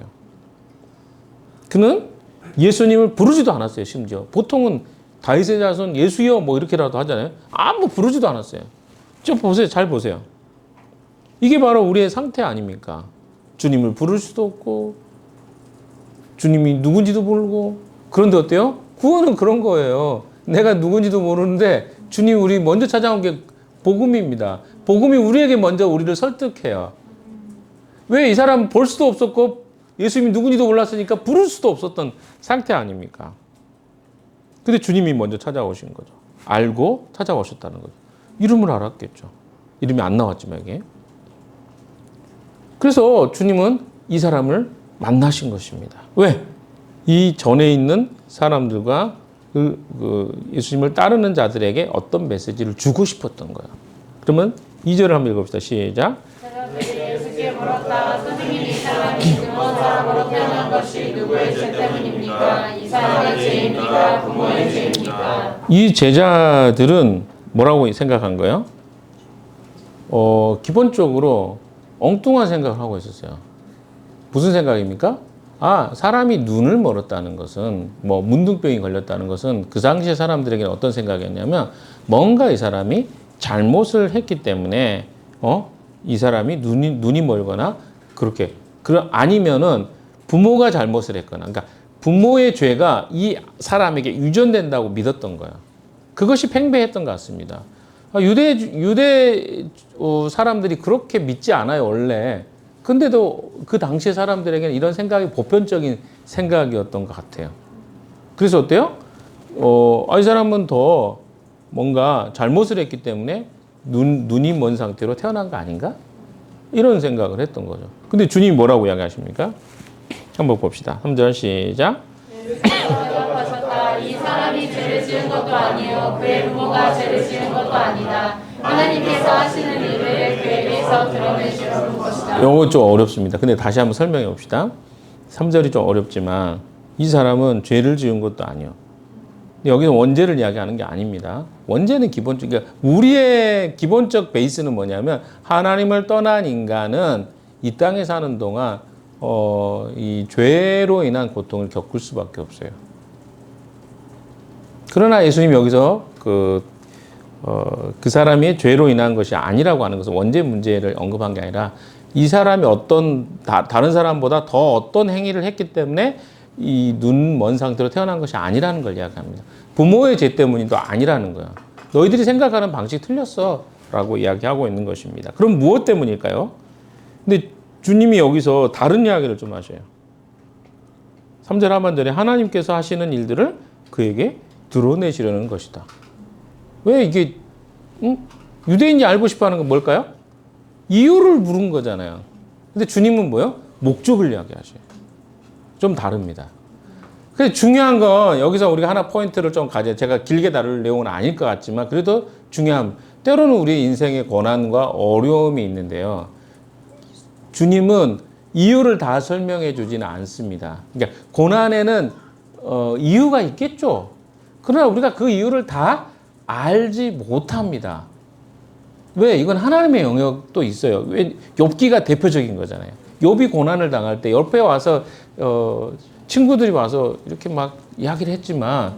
그는 예수님을 부르지도 않았어요. 심지어 보통은 다윗의 자손 예수여 뭐 이렇게라도 하잖아요. 아무 부르지도 않았어요. 좀 보세요. 잘 보세요. 이게 바로 우리의 상태 아닙니까? 주님을 부를 수도 없고 주님이 누군지도 모르고. 그런데 어때요? 구원은 그런 거예요. 내가 누군지도 모르는데 주님 우리 먼저 찾아온 게 복음입니다. 복음이 우리에게 먼저 우리를 설득해요. 왜? 이 사람은 볼 수도 없었고 예수님이 누군지도 몰랐으니까 부를 수도 없었던 상태 아닙니까? 근데 주님이 먼저 찾아오신 거죠. 알고 찾아오셨다는 거죠. 이름을 알았겠죠. 이름이 안 나왔지만 이게. 그래서 주님은 이 사람을 만나신 것입니다. 왜? 이 전에 있는 사람들과 예수님을 따르는 자들에게 어떤 메시지를 주고 싶었던 거예요. 그러면 2절을 한번 읽어봅시다. 시작. 예수께 물었다. 선생님이 이 사람이 눈먼 사람으로 태어난 것이 누구의 죄 때문입니까? 이 사람의 죄입니까? 부모의 죄입니까? 이 제자들은 뭐라고 생각한 거예요? 기본적으로 엉뚱한 생각을 하고 있었어요. 무슨 생각입니까? 사람이 눈을 멀었다는 것은, 뭐, 문둥병이 걸렸다는 것은 그 당시의 사람들에게는 어떤 생각이었냐면, 뭔가 이 사람이 잘못을 했기 때문에, 이 사람이 눈이 멀거나, 그렇게, 아니면은 부모가 잘못을 했거나, 그러니까 부모의 죄가 이 사람에게 유전된다고 믿었던 거예요. 그것이 팽배했던 것 같습니다. 유대 사람들이 그렇게 믿지 않아요, 원래. 근데도 그 당시의 사람들에게는 이런 생각이 보편적인 생각이었던 것 같아요. 그래서 어때요? 이 사람은 더 뭔가 잘못을 했기 때문에 눈이 먼 상태로 태어난 거 아닌가? 이런 생각을 했던 거죠. 근데 주님이 뭐라고 이야기하십니까? 한번 봅시다. 3절 시작. 대답하셨다. 이 사람이 죄를 지은 것도 아니요 그의 부모가 죄를 지은 것도 아니다. 하나님께서 하시는 일을 그에게서 드러내시려는 것이다. 이거 좀 어렵습니다. 근데 다시 한번 설명해 봅시다. 3절이 좀 어렵지만 이 사람은 죄를 지은 것도 아니요. 여기는 원죄를 이야기하는 게 아닙니다. 원죄는 기본적이고 우리의 기본적 베이스는 뭐냐면 하나님을 떠난 인간은 이 땅에 사는 동안 이 죄로 인한 고통을 겪을 수밖에 없어요. 그러나 예수님 여기서 그 사람이 죄로 인한 것이 아니라고 하는 것은 원죄 문제를 언급한 게 아니라 이 사람이 다른 사람보다 더 어떤 행위를 했기 때문에 이 눈 먼 상태로 태어난 것이 아니라는 걸 이야기합니다. 부모의 죄 때문이 또 아니라는 거야. 너희들이 생각하는 방식이 틀렸어 라고 이야기하고 있는 것입니다. 그럼 무엇 때문일까요? 근데 주님이 여기서 다른 이야기를 좀 하셔요. 3절 하반절에 하나님께서 하시는 일들을 그에게 드러내시려는 것이다. 왜 이게 유대인이 알고 싶어하는 건 뭘까요? 이유를 물은 거잖아요. 근데 주님은 뭐요? 목적을 이야기하셔요. 좀 다릅니다. 근데 중요한 건 여기서 우리가 하나 포인트를 좀 가져요. 제가 길게 다룰 내용은 아닐 것 같지만 그래도 중요한 때로는 우리 인생의 고난과 어려움이 있는데요. 주님은 이유를 다 설명해 주지는 않습니다. 그러니까 고난에는 이유가 있겠죠. 그러나 우리가 그 이유를 다 알지 못합니다. 왜? 이건 하나님의 영역도 있어요. 왜? 욥기가 대표적인 거잖아요. 욥이 고난을 당할 때 옆에 와서 친구들이 와서 이렇게 막 이야기를 했지만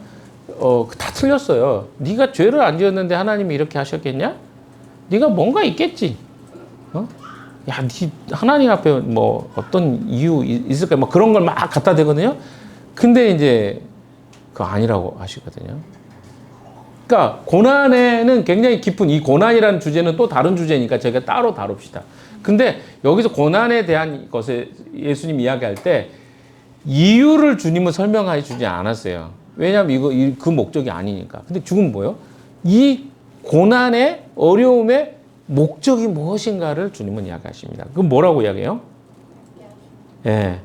다 틀렸어요. 네가 죄를 안 지었는데 하나님이 이렇게 하셨겠냐? 네가 뭔가 있겠지. 야, 네 하나님 앞에 뭐 어떤 이유 있을까? 막 그런 걸 막 갖다 대거든요. 근데 이제 그거 아니라고 하시거든요. 그러니까 고난에는 굉장히 깊은, 이 고난이라는 주제는 또 다른 주제니까 저희가 따로 다룹시다. 근데 여기서 고난에 대한 것에 예수님 이야기할 때 이유를 주님은 설명해 주지 않았어요. 왜냐하면 그 목적이 아니니까. 근데 지금 뭐예요? 이 고난의 어려움의 목적이 무엇인가를 주님은 이야기하십니다. 그건 뭐라고 이야기해요? 예.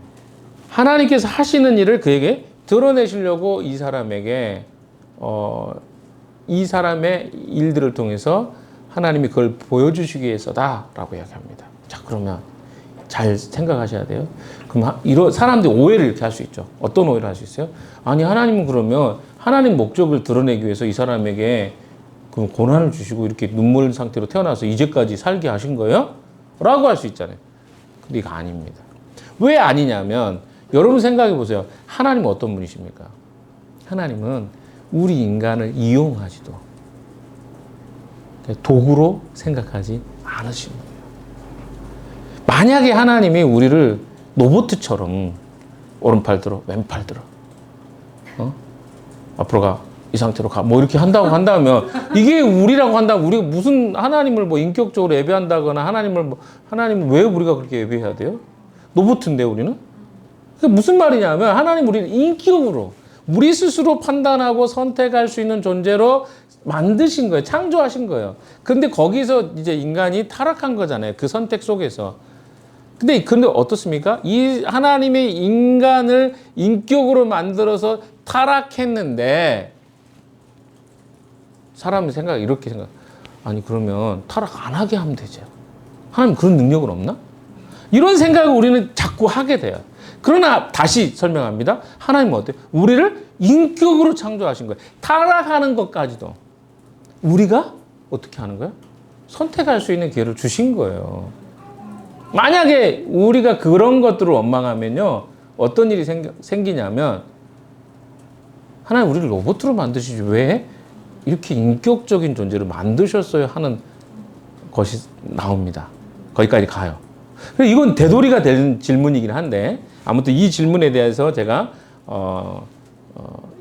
하나님께서 하시는 일을 그에게 드러내시려고 이 사람에게 이 사람의 일들을 통해서 하나님이 그걸 보여주시기 위해서다라고 이야기합니다. 자, 그러면 잘 생각하셔야 돼요. 그럼 이런 사람들이 오해를 이렇게 할 수 있죠. 어떤 오해를 할 수 있어요? 아니, 하나님은 그러면 하나님 목적을 드러내기 위해서 이 사람에게 그 고난을 주시고 이렇게 눈물 상태로 태어나서 이제까지 살게 하신 거예요? 라고 할 수 있잖아요. 근데 이거 아닙니다. 왜 아니냐면 여러분 생각해 보세요. 하나님은 어떤 분이십니까? 하나님은 우리 인간을 이용하지도 도구로 생각하지 않으신 거예요. 만약에 하나님이 우리를 로봇처럼 오른팔 들어, 왼팔 들어, 앞으로 가, 이 상태로 가, 뭐 이렇게 한다면 이게 우리라고 한다면 우리가 무슨 하나님을 뭐 인격적으로 예배한다거나 하나님을 왜 우리가 그렇게 예배해야 돼요? 로봇인데 우리는? 그게 무슨 말이냐면 하나님 우리를 인격으로 우리 스스로 판단하고 선택할 수 있는 존재로 만드신 거예요. 창조하신 거예요. 근데 거기서 이제 인간이 타락한 거잖아요. 그 선택 속에서. 근데 어떻습니까? 이 하나님의 인간을 인격으로 만들어서 타락했는데 사람이 이렇게 생각. 아니, 그러면 타락 안 하게 하면 되죠. 하나님 그런 능력은 없나? 이런 생각을 우리는 자꾸 하게 돼요. 그러나 다시 설명합니다. 하나님은 어때요? 우리를 인격으로 창조하신 거예요. 타락하는 것까지도 우리가 어떻게 하는 거예요? 선택할 수 있는 기회를 주신 거예요. 만약에 우리가 그런 것들을 원망하면요, 어떤 일이 생기냐면 하나님 우리를 로봇으로 만드시지 왜 이렇게 인격적인 존재를 만드셨어요 하는 것이 나옵니다. 거기까지 가요. 이건 대도리가 되는 질문이긴 한데 아무튼 이 질문에 대해서 제가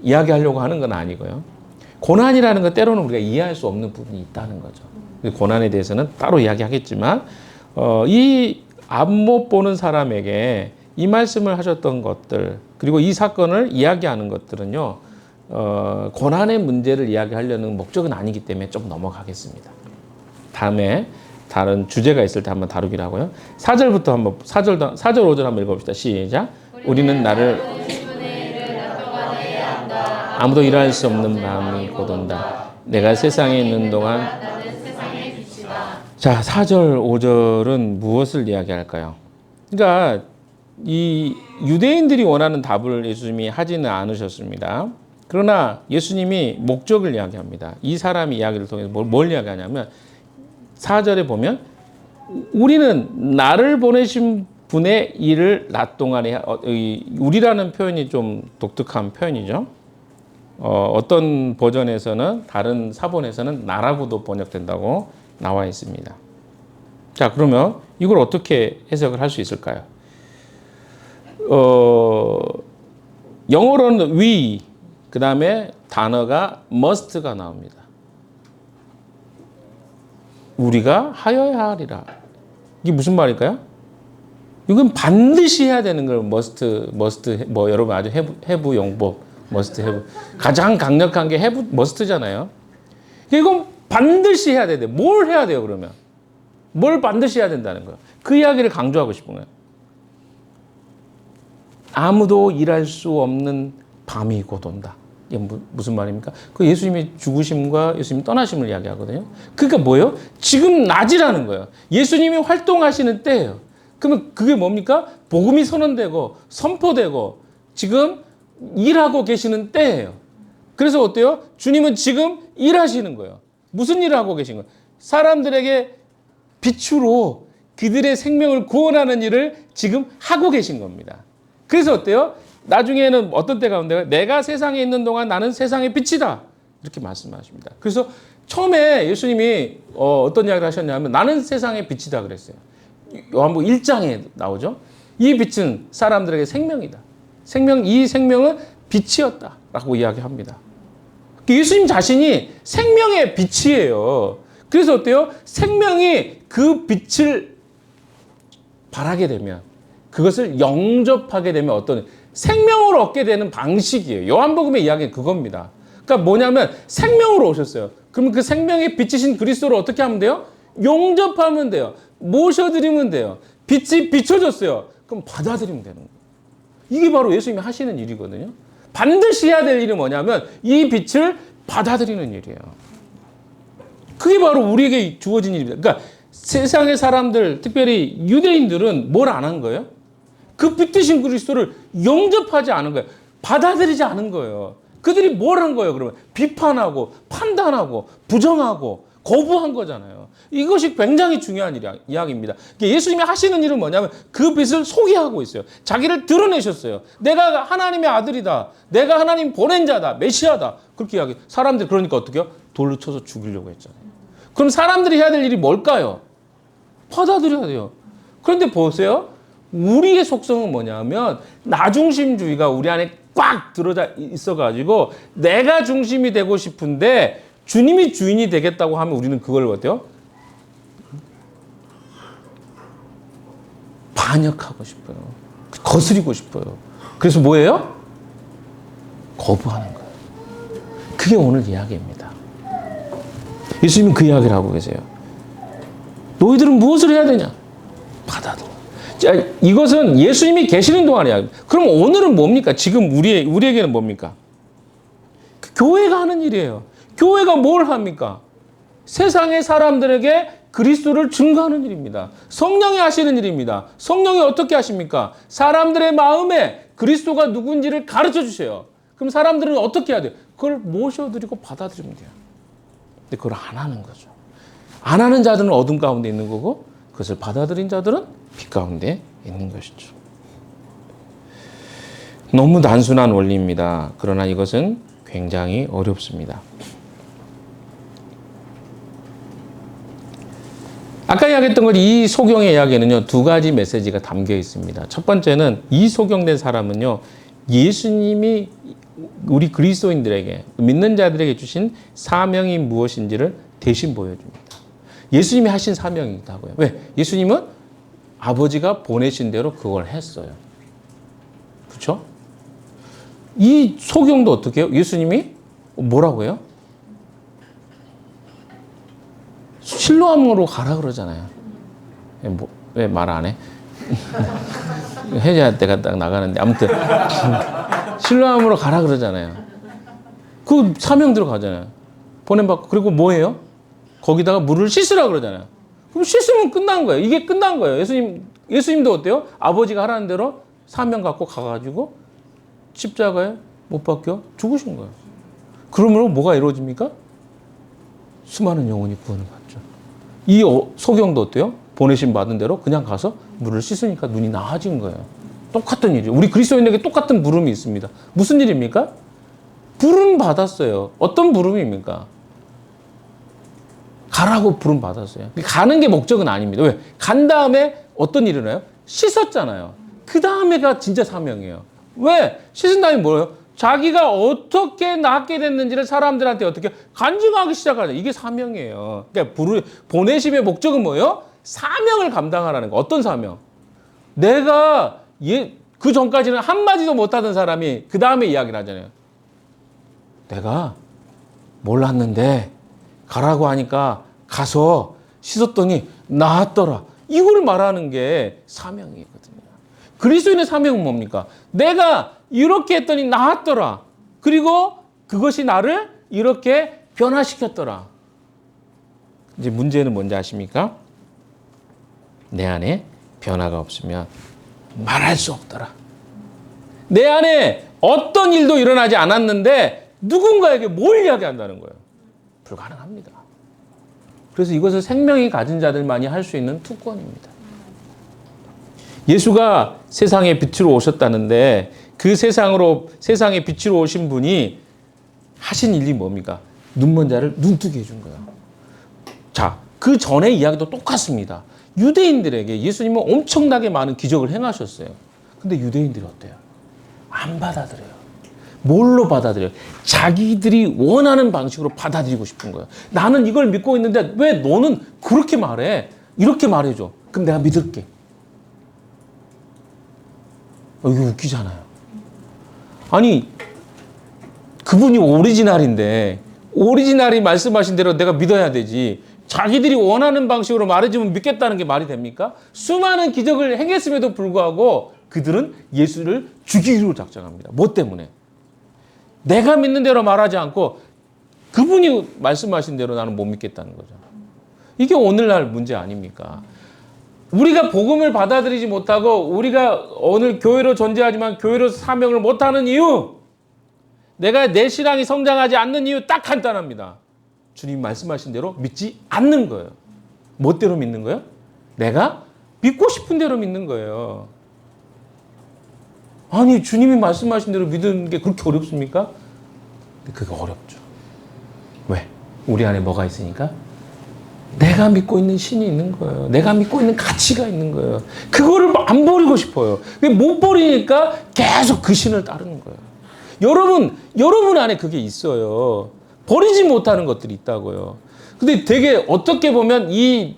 이야기하려고 하는 건 아니고요. 고난이라는 건 때로는 우리가 이해할 수 없는 부분이 있다는 거죠. 고난에 대해서는 따로 이야기하겠지만 이 앞 못 보는 사람에게 이 말씀을 하셨던 것들 그리고 이 사건을 이야기하는 것들은요. 고난의 문제를 이야기하려는 목적은 아니기 때문에 좀 넘어가겠습니다. 다음에 다른 주제가 있을 때 한번 다루기로 하고요. 4절부터 한번 4절 5절 한번 읽어봅시다. 시작. 우리는 나를 아무도 일할 수 없는 밤이 곧 온다. 내가 세상에 있는 동안 자, 4절 5절은 무엇을 이야기할까요? 그러니까 이 유대인들이 원하는 답을 예수님이 하지는 않으셨습니다. 그러나 예수님이 목적을 이야기합니다. 이 사람의 이야기를 통해서 뭘 이야기하냐면 4절에 보면 우리는 나를 보내신 분의 일을 낮 동안에 우리라는 표현이 좀 독특한 표현이죠. 어떤 버전에서는 다른 사본에서는 나라고도 번역된다고 나와 있습니다. 자, 그러면 이걸 어떻게 해석을 할 수 있을까요? 영어로는 we 그 다음에 단어가 must가 나옵니다. 우리가 하여야 하리라. 이게 무슨 말일까요? 이건 반드시 해야 되는 걸 must 뭐 여러분 아주 have 용법 must have 가장 강력한 게 have must잖아요. 이건 반드시 해야 돼. 뭘 해야 돼요, 그러면? 뭘 반드시 해야 된다는 거예요. 그 이야기를 강조하고 싶은 거예요. 아무도 일할 수 없는 밤이 곧 온다. 이게 무슨 말입니까? 그 예수님의 죽으심과 예수님 떠나심을 이야기하거든요. 그러니까 뭐예요? 지금 낮이라는 거예요. 예수님이 활동하시는 때예요. 그러면 그게 뭡니까? 복음이 선언되고 선포되고 지금 일하고 계시는 때예요. 그래서 어때요? 주님은 지금 일하시는 거예요. 무슨 일을 하고 계신 거예요? 사람들에게 빛으로 그들의 생명을 구원하는 일을 지금 하고 계신 겁니다. 그래서 어때요? 나중에는 어떤 때가 온대요? 내가 세상에 있는 동안 나는 세상의 빛이다. 이렇게 말씀하십니다. 그래서 처음에 예수님이 어떤 이야기를 하셨냐면 나는 세상의 빛이다 그랬어요. 요한복음 1장에 나오죠. 이 빛은 사람들에게 생명이다. 이 생명은 빛이었다라고 이야기합니다. 예수님 자신이 생명의 빛이에요. 그래서 어때요? 생명이 그 빛을 발하게 되면 그것을 영접하게 되면 어떤 생명을 얻게 되는 방식이에요. 요한복음의 이야기는 그겁니다. 그러니까 뭐냐면 생명으로 오셨어요. 그러면 그 생명의 빛이신 그리스도를 어떻게 하면 돼요? 용접하면 돼요. 모셔드리면 돼요. 빛이 비춰졌어요. 그럼 받아들이면 되는 거예요. 이게 바로 예수님이 하시는 일이거든요. 반드시 해야 될 일이 뭐냐면 이 빛을 받아들이는 일이에요. 그게 바로 우리에게 주어진 일입니다. 그러니까 세상의 사람들, 특별히 유대인들은 뭘 안 한 거예요? 그 빛 대신 그리스도를 영접하지 않은 거예요. 받아들이지 않은 거예요. 그들이 뭘 한 거예요, 그러면? 비판하고, 판단하고, 부정하고, 거부한 거잖아요. 이것이 굉장히 중요한 이야기입니다. 예수님이 하시는 일은 뭐냐면 그 빛을 소개하고 있어요. 자기를 드러내셨어요. 내가 하나님의 아들이다. 내가 하나님 보낸 자다. 메시아다. 그렇게 이야기. 사람들이 그러니까 어떻게 해요? 돌로 쳐서 죽이려고 했잖아요. 그럼 사람들이 해야 될 일이 뭘까요? 받아들여야 돼요. 그런데 보세요. 우리의 속성은 뭐냐면 나중심주의가 우리 안에 꽉 들어져 있어가지고 내가 중심이 되고 싶은데 주님이 주인이 되겠다고 하면 우리는 그걸 어때요? 반역하고 싶어요. 거스리고 싶어요. 그래서 뭐예요? 거부하는 거예요. 그게 오늘 이야기입니다. 예수님은 그 이야기를 하고 계세요. 너희들은 무엇을 해야 되냐? 받아들여. 자, 이것은 예수님이 계시는 동안이야. 그럼 오늘은 뭡니까? 지금 우리에게는 뭡니까? 교회가 하는 일이에요. 교회가 뭘 합니까? 세상의 사람들에게 그리스도를 증거하는 일입니다. 성령이 하시는 일입니다. 성령이 어떻게 하십니까? 사람들의 마음에 그리스도가 누군지를 가르쳐 주세요. 그럼 사람들은 어떻게 해야 돼요? 그걸 모셔드리고 받아들이면 돼요. 근데 그걸 안 하는 거죠. 안 하는 자들은 어둠 가운데 있는 거고 그것을 받아들인 자들은 빛 가운데 있는 것이죠. 너무 단순한 원리입니다. 그러나 이것은 굉장히 어렵습니다. 아까 이야기했던 것 이 소경의 이야기는요, 두 가지 메시지가 담겨 있습니다. 첫 번째는 이 소경된 사람은요, 예수님이 우리 그리스도인들에게, 믿는 자들에게 주신 사명이 무엇인지를 대신 보여줍니다. 예수님이 하신 사명이기도 하고요. 왜? 예수님은 아버지가 보내신 대로 그걸 했어요. 그렇죠? 이 소경도 어떻게 해요? 예수님이 뭐라고 해요? 실로암으로 가라 그러잖아요. 왜 말 안 해? 해야 때가 딱 나가는데 아무튼 실로암으로 가라 그러잖아요. 그 사명대로 가잖아요. 보냄받고 그리고 뭐예요? 거기다가 물을 씻으라 그러잖아요. 그럼 씻으면 끝난 거예요. 이게 끝난 거예요. 예수님도 어때요? 아버지가 하라는 대로 사명 갖고 가가지고 십자가에 못 박혀 죽으신 거예요. 그러므로 뭐가 이루어집니까? 수많은 영혼이 구원을 받죠. 이 소경도 어때요? 보내심 받은 대로 그냥 가서 물을 씻으니까 눈이 나아진 거예요. 똑같은 일이에요. 우리 그리스도인에게 똑같은 부름이 있습니다. 무슨 일입니까? 부름 받았어요. 어떤 부름입니까? 가라고 부름 받았어요. 가는 게 목적은 아닙니다. 왜? 간 다음에 어떤 일이 일어나요? 씻었잖아요. 그 다음에가 진짜 사명이에요. 왜? 씻은 다음에 뭐예요? 자기가 어떻게 낫게 됐는지를 사람들한테 어떻게 간증하기 시작하는 이게 사명이에요. 그러니까 보내심의 목적은 뭐예요? 사명을 감당하라는 거. 어떤 사명? 내가 그 전까지는 한마디도 못하던 사람이 그 다음에 이야기를 하잖아요. 내가 몰랐는데 가라고 하니까 가서 씻었더니 나았더라. 이걸 말하는 게 사명이거든요. 그리스도인의 사명은 뭡니까? 내가 이렇게 했더니 나았더라. 그리고 그것이 나를 이렇게 변화시켰더라. 이제 문제는 뭔지 아십니까? 내 안에 변화가 없으면 말할 수 없더라. 내 안에 어떤 일도 일어나지 않았는데 누군가에게 뭘 이야기한다는 거예요? 불가능합니다. 그래서 이것을 생명이 가진 자들만이 할 수 있는 특권입니다. 예수가 세상에 빛으로 오셨다는데 그 세상에 빛으로 오신 분이 하신 일이 뭡니까? 눈먼 자를 눈뜨게 해준 거예요. 자, 그 전의 이야기도 똑같습니다. 유대인들에게 예수님은 엄청나게 많은 기적을 행하셨어요. 근데 유대인들이 어때요? 안 받아들여요. 뭘로 받아들여요? 자기들이 원하는 방식으로 받아들이고 싶은 거예요. 나는 이걸 믿고 있는데 왜 너는 그렇게 말해? 이렇게 말해줘. 그럼 내가 믿을게. 이거 웃기잖아요. 아니, 그분이 오리지널인데 오리지널이 말씀하신 대로 내가 믿어야 되지. 자기들이 원하는 방식으로 말해주면 믿겠다는 게 말이 됩니까? 수많은 기적을 행했음에도 불구하고 그들은 예수를 죽이기로 작정합니다. 뭐 때문에? 내가 믿는 대로 말하지 않고 그분이 말씀하신 대로 나는 못 믿겠다는 거죠. 이게 오늘날 문제 아닙니까? 우리가 복음을 받아들이지 못하고 우리가 오늘 교회로 존재하지만 교회로 사명을 못하는 이유, 내가 내 신앙이 성장하지 않는 이유 딱 간단합니다. 주님 말씀하신 대로 믿지 않는 거예요. 뭐대로 믿는 거예요? 내가 믿고 싶은 대로 믿는 거예요. 아니, 주님이 말씀하신 대로 믿는 게 그렇게 어렵습니까? 근데 그게 어렵죠. 왜? 우리 안에 뭐가 있으니까? 내가 믿고 있는 신이 있는 거예요. 내가 믿고 있는 가치가 있는 거예요. 그거를 안 버리고 싶어요. 못 버리니까 계속 그 신을 따르는 거예요. 여러분 안에 그게 있어요. 버리지 못하는 것들이 있다고요. 근데 되게 어떻게 보면 이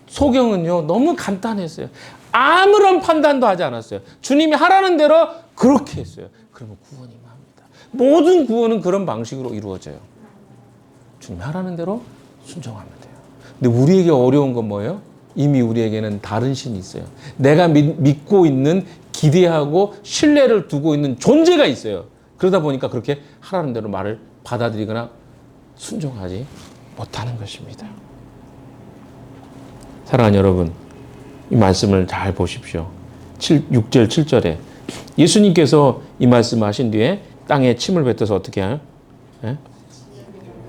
소경은요, 너무 간단했어요. 아무런 판단도 하지 않았어요. 주님이 하라는 대로 그렇게 했어요. 그러면 구원이 맙니다. 모든 구원은 그런 방식으로 이루어져요. 주님이 하라는 대로 순종하면 돼요. 근데 우리에게 어려운 건 뭐예요? 이미 우리에게는 다른 신이 있어요. 내가 믿고 있는, 기대하고 신뢰를 두고 있는 존재가 있어요. 그러다 보니까 그렇게 하라는 대로 말을 받아들이거나 순종하지 못하는 것입니다. 사랑하는 여러분, 이 말씀을 잘 보십시오. 6절, 7절에 예수님께서 이 말씀을 하신 뒤에 땅에 침을 뱉어서 어떻게 해요? 예?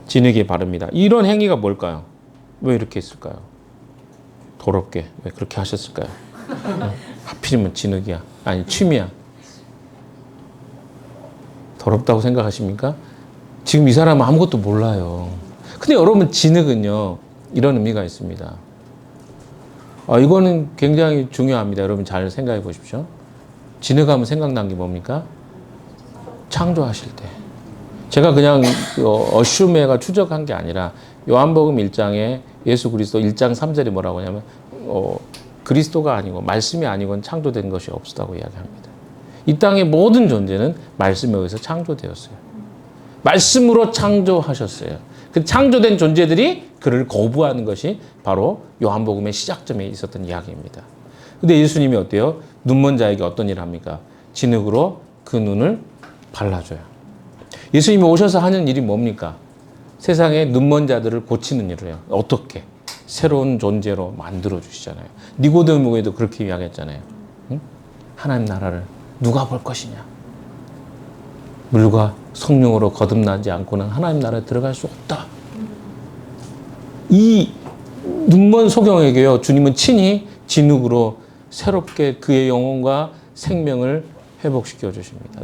진흙에 바릅니다. 이런 행위가 뭘까요? 왜 이렇게 했을까요? 더럽게 왜 그렇게 하셨을까요? 하필이면 진흙이야. 아니, 침이야. 더럽다고 생각하십니까? 지금 이 사람은 아무것도 몰라요. 근데 여러분, 진흙은요, 이런 의미가 있습니다. 이거는 굉장히 중요합니다. 여러분 잘 생각해 보십시오. 진흙하면 생각난 게 뭡니까? 창조하실 때. 제가 그냥 어슈메가 추적한 게 아니라 요한복음 1장에 예수 그리스도 1장 3절이 뭐라고 하냐면 그리스도가 아니고 말씀이 아니고는 창조된 것이 없다고 이야기합니다. 이 땅의 모든 존재는 말씀에 의해서 창조되었어요. 말씀으로 창조하셨어요. 그 창조된 존재들이 그를 거부하는 것이 바로 요한복음의 시작점에 있었던 이야기입니다. 근데 예수님이 어때요? 눈먼 자에게 어떤 일을 합니까? 진흙으로 그 눈을 발라줘요. 예수님이 오셔서 하는 일이 뭡니까? 세상의 눈먼 자들을 고치는 일을 해요. 어떻게? 새로운 존재로 만들어 주시잖아요. 니고데모에도 그렇게 이야기했잖아요. 응? 하나님 나라를 누가 볼 것이냐? 물과 성령으로 거듭나지 않고는 하나님 나라에 들어갈 수 없다. 이 눈먼 소경에게요, 주님은 친히 진흙으로 새롭게 그의 영혼과 생명을 회복시켜 주십니다.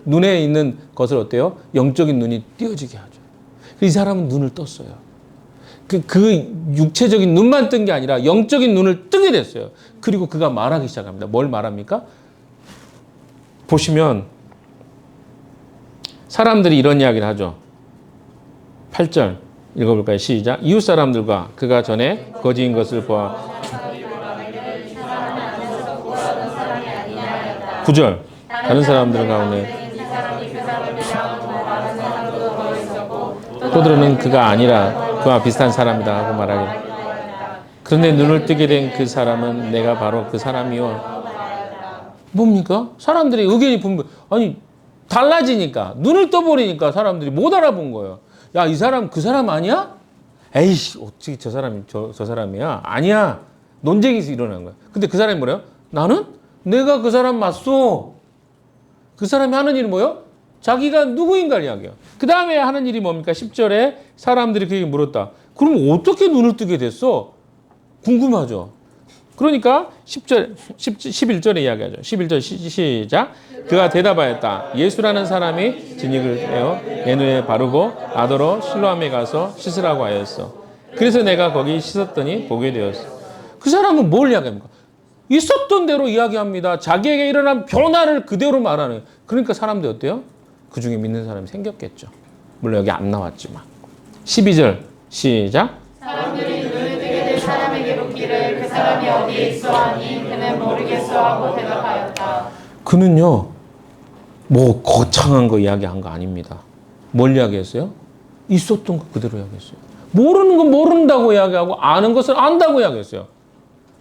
눈에 있는 것을 어때요? 영적인 눈이 띄어지게 하죠. 이 사람은 눈을 떴어요. 그 육체적인 눈만 뜬 게 아니라 영적인 눈을 뜨게 됐어요. 그리고 그가 말하기 시작합니다. 뭘 말합니까? 보시면 사람들이 이런 이야기를 하죠. 8절 읽어볼까요? 시작. 이웃 사람들과 그가 전에 거지인 것을 보아 9절 다른 사람들 가운데 또 들으는 그가 아니라 그와 비슷한 사람이다 하고 말하기. 그런데 눈을 뜨게 된 그 사람은 내가 바로 그 사람이요. 뭡니까? 사람들이 의견이 분분. 아니, 달라지니까 눈을 떠버리니까 사람들이 못 알아본 거예요. 야, 이 사람 그 사람 아니야? 에이씨, 어떻게 저 사람이 저 사람이야? 아니야. 논쟁이 일어난 거야. 근데 그 사람이 뭐래요? 나는 내가 그 사람 맞소. 그 사람이 하는 일이 뭐예요? 자기가 누구인가를 이야기해요. 그 다음에 하는 일이 뭡니까? 10절에 사람들이 그에게 물었다. 그럼 어떻게 눈을 뜨게 됐어? 궁금하죠? 그러니까 11절에 이야기하죠. 11절 시작. 그가 대답하였다. 예수라는 사람이 진흙을 떼어 내 눈에 바르고 나더러 실로암에 가서 씻으라고 하였어. 그래서 내가 거기 씻었더니 보게 되었어. 그 사람은 뭘 이야기합니까? 있었던 대로 이야기합니다. 자기에게 일어난 변화를 그대로 말하는. 그러니까 사람들이 어때요? 그 중에 믿는 사람이 생겼겠죠. 물론 여기 안 나왔지만. 12절 시작. 사람들이 눈을 뜨게 될 사람에게 묻기를 그 사람이 어디에 있어 하니 그는 모르겠어 하고 대답하였다. 그는요, 뭐 거창한 거 이야기한 거 아닙니다. 뭘 이야기했어요? 있었던 거 그대로 이야기했어요. 모르는 건 모른다고 이야기하고 아는 것을 안다고 이야기했어요.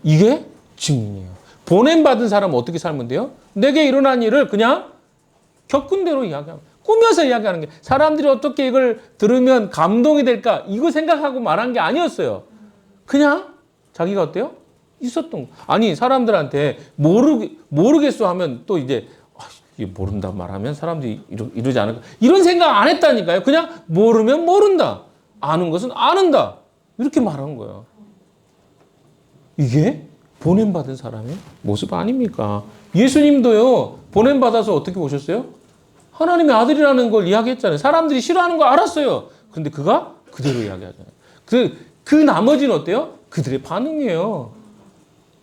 이게 증인이에요. 보냄받은 사람은 어떻게 살면 돼요? 내게 일어난 일을 그냥 겪은 대로 이야기합니다. 꾸며서 이야기하는 게 사람들이 어떻게 이걸 들으면 감동이 될까 이거 생각하고 말한 게 아니었어요. 그냥 자기가 어때요? 있었던 거. 아니 사람들한테 모르겠어 하면 또 이제 모른다 말하면 사람들이 이러지 않을까 이런 생각 안 했다니까요. 그냥 모르면 모른다. 아는 것은 아는다. 이렇게 말하는 거예요. 이게 보냄받은 사람의 모습 아닙니까? 예수님도요. 보냄받아서 어떻게 오셨어요? 하나님의 아들이라는 걸 이야기했잖아요. 사람들이 싫어하는 거 알았어요. 근데 그가 그대로 이야기하잖아요. 그 나머지는 어때요? 그들의 반응이에요.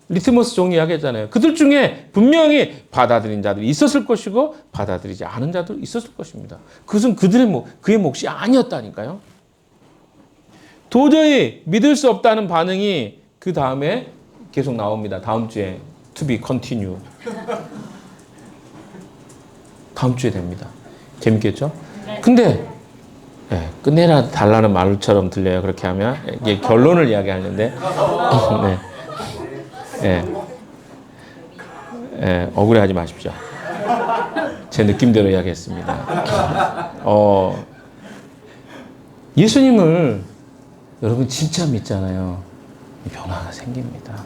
리트머스 종이 이야기했잖아요. 그들 중에 분명히 받아들인 자들이 있었을 것이고 받아들이지 않은 자들이 있었을 것입니다. 그것은 그의 몫이 아니었다니까요. 도저히 믿을 수 없다는 반응이 그 다음에 계속 나옵니다. 다음 주에 to be continue. 다음 주에 됩니다. 재밌겠죠? 근데 끝내라 달라는 말처럼 들려요. 그렇게 하면 이게 결론을 이야기하는데 억울해하지 마십시오. 제 느낌대로 이야기했습니다. 예수님을 여러분 진짜 믿잖아요. 변화가 생깁니다.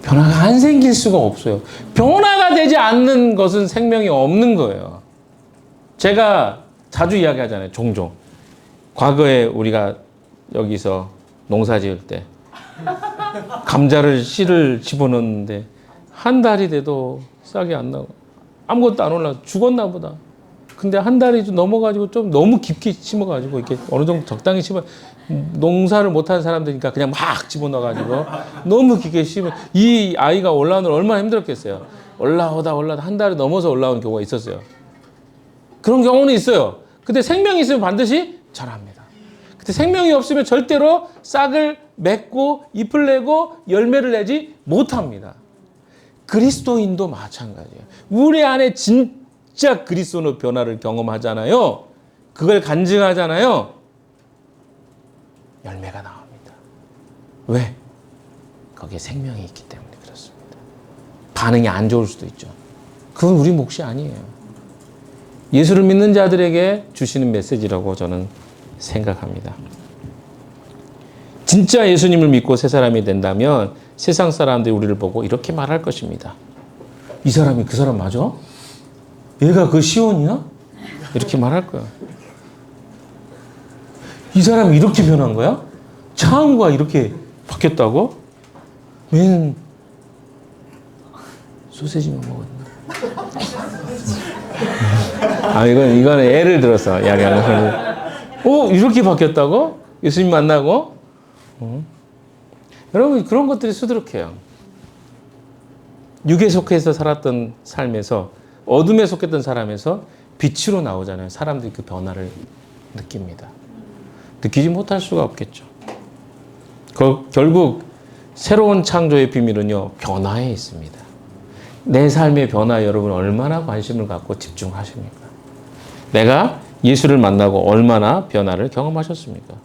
변화가 안 생길 수가 없어요. 변화가 되지 않는 것은 생명이 없는 거예요. 제가 자주 이야기하잖아요. 종종. 과거에 우리가 여기서 농사 지을 때 감자를 씨를 집어넣는데 한 달이 돼도 싹이 안 나고 아무것도 안 올라 죽었나 보다. 근데 한 달이 좀 넘어가지고 좀 너무 깊게 심어가지고 이렇게 어느 정도 적당히 심어 농사를 못하는 사람들이니까 그냥 막 집어넣어가지고 너무 깊게 심어 이 아이가 올라오는 얼마나 힘들었겠어요. 올라오다 한 달이 넘어서 올라오는 경우가 있었어요. 그런 경우는 있어요. 근데 생명이 있으면 반드시 자랍니다. 근데 생명이 없으면 절대로 싹을 맺고 잎을 내고 열매를 내지 못합니다. 그리스도인도 마찬가지예요. 우리 안에 진짜 그리스도의 변화를 경험하잖아요. 그걸 간증하잖아요. 열매가 나옵니다. 왜? 거기에 생명이 있기 때문에 그렇습니다. 반응이 안 좋을 수도 있죠. 그건 우리 몫이 아니에요. 예수를 믿는 자들에게 주시는 메시지라고 저는 생각합니다. 진짜 예수님을 믿고 새 사람이 된다면 세상 사람들이 우리를 보고 이렇게 말할 것입니다. 이 사람이 그 사람 맞아? 얘가 그 시온이야? 이렇게 말할 거야. 이 사람이 이렇게 변한 거야? 차은과 이렇게 바뀌었다고? 웬 소세지만 먹었나? 이건 예를 들어서 이야기하는 거는 이렇게 바뀌었다고? 예수님 만나고? 여러분 그런 것들이 수두룩해요. 육에 속해서 살았던 삶에서 어둠에 속했던 사람에서 빛으로 나오잖아요. 사람들이 그 변화를 느낍니다. 느끼지 못할 수가 없겠죠. 결국 새로운 창조의 비밀은요. 변화에 있습니다. 내 삶의 변화에 여러분 얼마나 관심을 갖고 집중하십니까? 내가 예수를 만나고 얼마나 변화를 경험하셨습니까?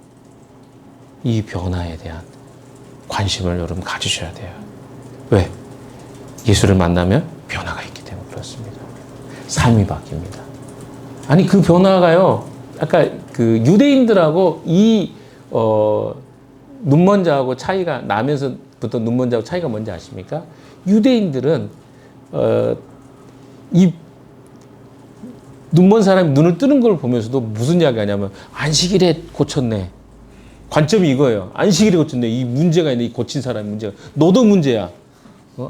이 변화에 대한 관심을 여러분 가지셔야 돼요. 왜? 예수를 만나면 변화가 있기 때문에 그렇습니다. 삶이 바뀝니다. 아니 그 변화가요. 아까 그 유대인들하고 이 눈먼자하고 차이가 나면서부터 눈먼자하고 차이가 뭔지 아십니까? 유대인들은 이 눈먼 사람이 눈을 뜨는 걸 보면서도 무슨 이야기 하냐면 안식일에 고쳤네. 관점이 이거예요. 안식일에 고쳤네. 이 문제가 있네. 이 고친 사람의 문제가. 너도 문제야.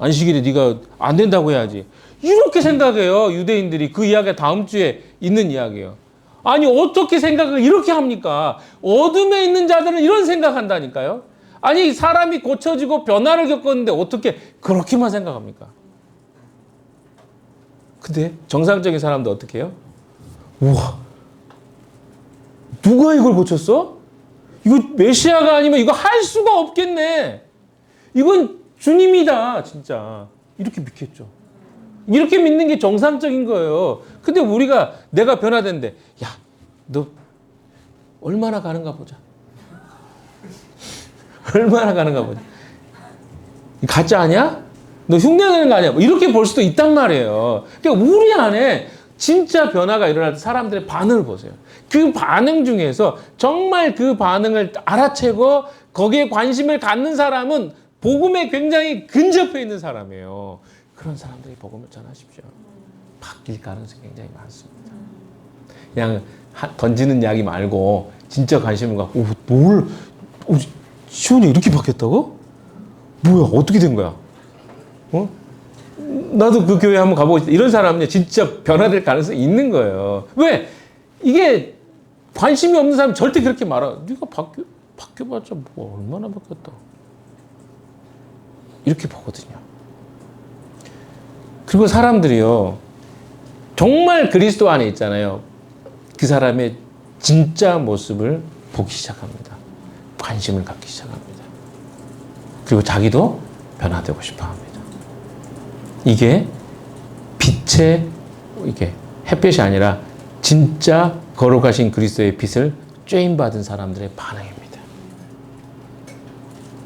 안식일에 네가 안 된다고 해야지. 이렇게 생각해요. 유대인들이. 그 이야기가 다음 주에 있는 이야기예요. 아니 어떻게 생각을 이렇게 합니까? 어둠에 있는 자들은 이런 생각한다니까요. 아니 사람이 고쳐지고 변화를 겪었는데 어떻게 그렇게만 생각합니까? 근데 정상적인 사람도 어떻게 해요? 우와, 누가 이걸 고쳤어? 이거 메시아가 아니면 이거 할 수가 없겠네. 이건 주님이다, 진짜. 이렇게 믿겠죠. 이렇게 믿는 게 정상적인 거예요. 근데 우리가 내가 변화된대. 야, 너 얼마나 가는가 보자. 얼마나 가는가 보자. 가짜 아니야? 너 흉내내는 거 아니야? 뭐 이렇게 볼 수도 있단 말이에요. 그러니까 우리 안에 진짜 변화가 일어날 때 사람들의 반응을 보세요. 그 반응 중에서 정말 그 반응을 알아채고 거기에 관심을 갖는 사람은 복음에 굉장히 근접해 있는 사람이에요. 그런 사람들이 복음을 전하십시오. 바뀔 가능성이 굉장히 많습니다. 그냥 던지는 이야기 말고 진짜 관심을 갖고 시온이 이렇게 바뀌었다고? 뭐야 어떻게 된 거야? 나도 그 교회 한번 가보고 싶다. 이런 사람은 진짜 변화될 가능성이 있는 거예요. 왜? 이게 관심이 없는 사람은 절대 그렇게 말아. 네가 바뀌어봤자 뭐 얼마나 바뀌었다. 이렇게 보거든요. 그리고 사람들이요. 정말 그리스도 안에 있잖아요. 그 사람의 진짜 모습을 보기 시작합니다. 관심을 갖기 시작합니다. 그리고 자기도 변화되고 싶어 합니다. 이게 빛의 이게 햇빛이 아니라 진짜 걸어가신 그리스도의 빛을 쬐임받은 사람들의 반응입니다.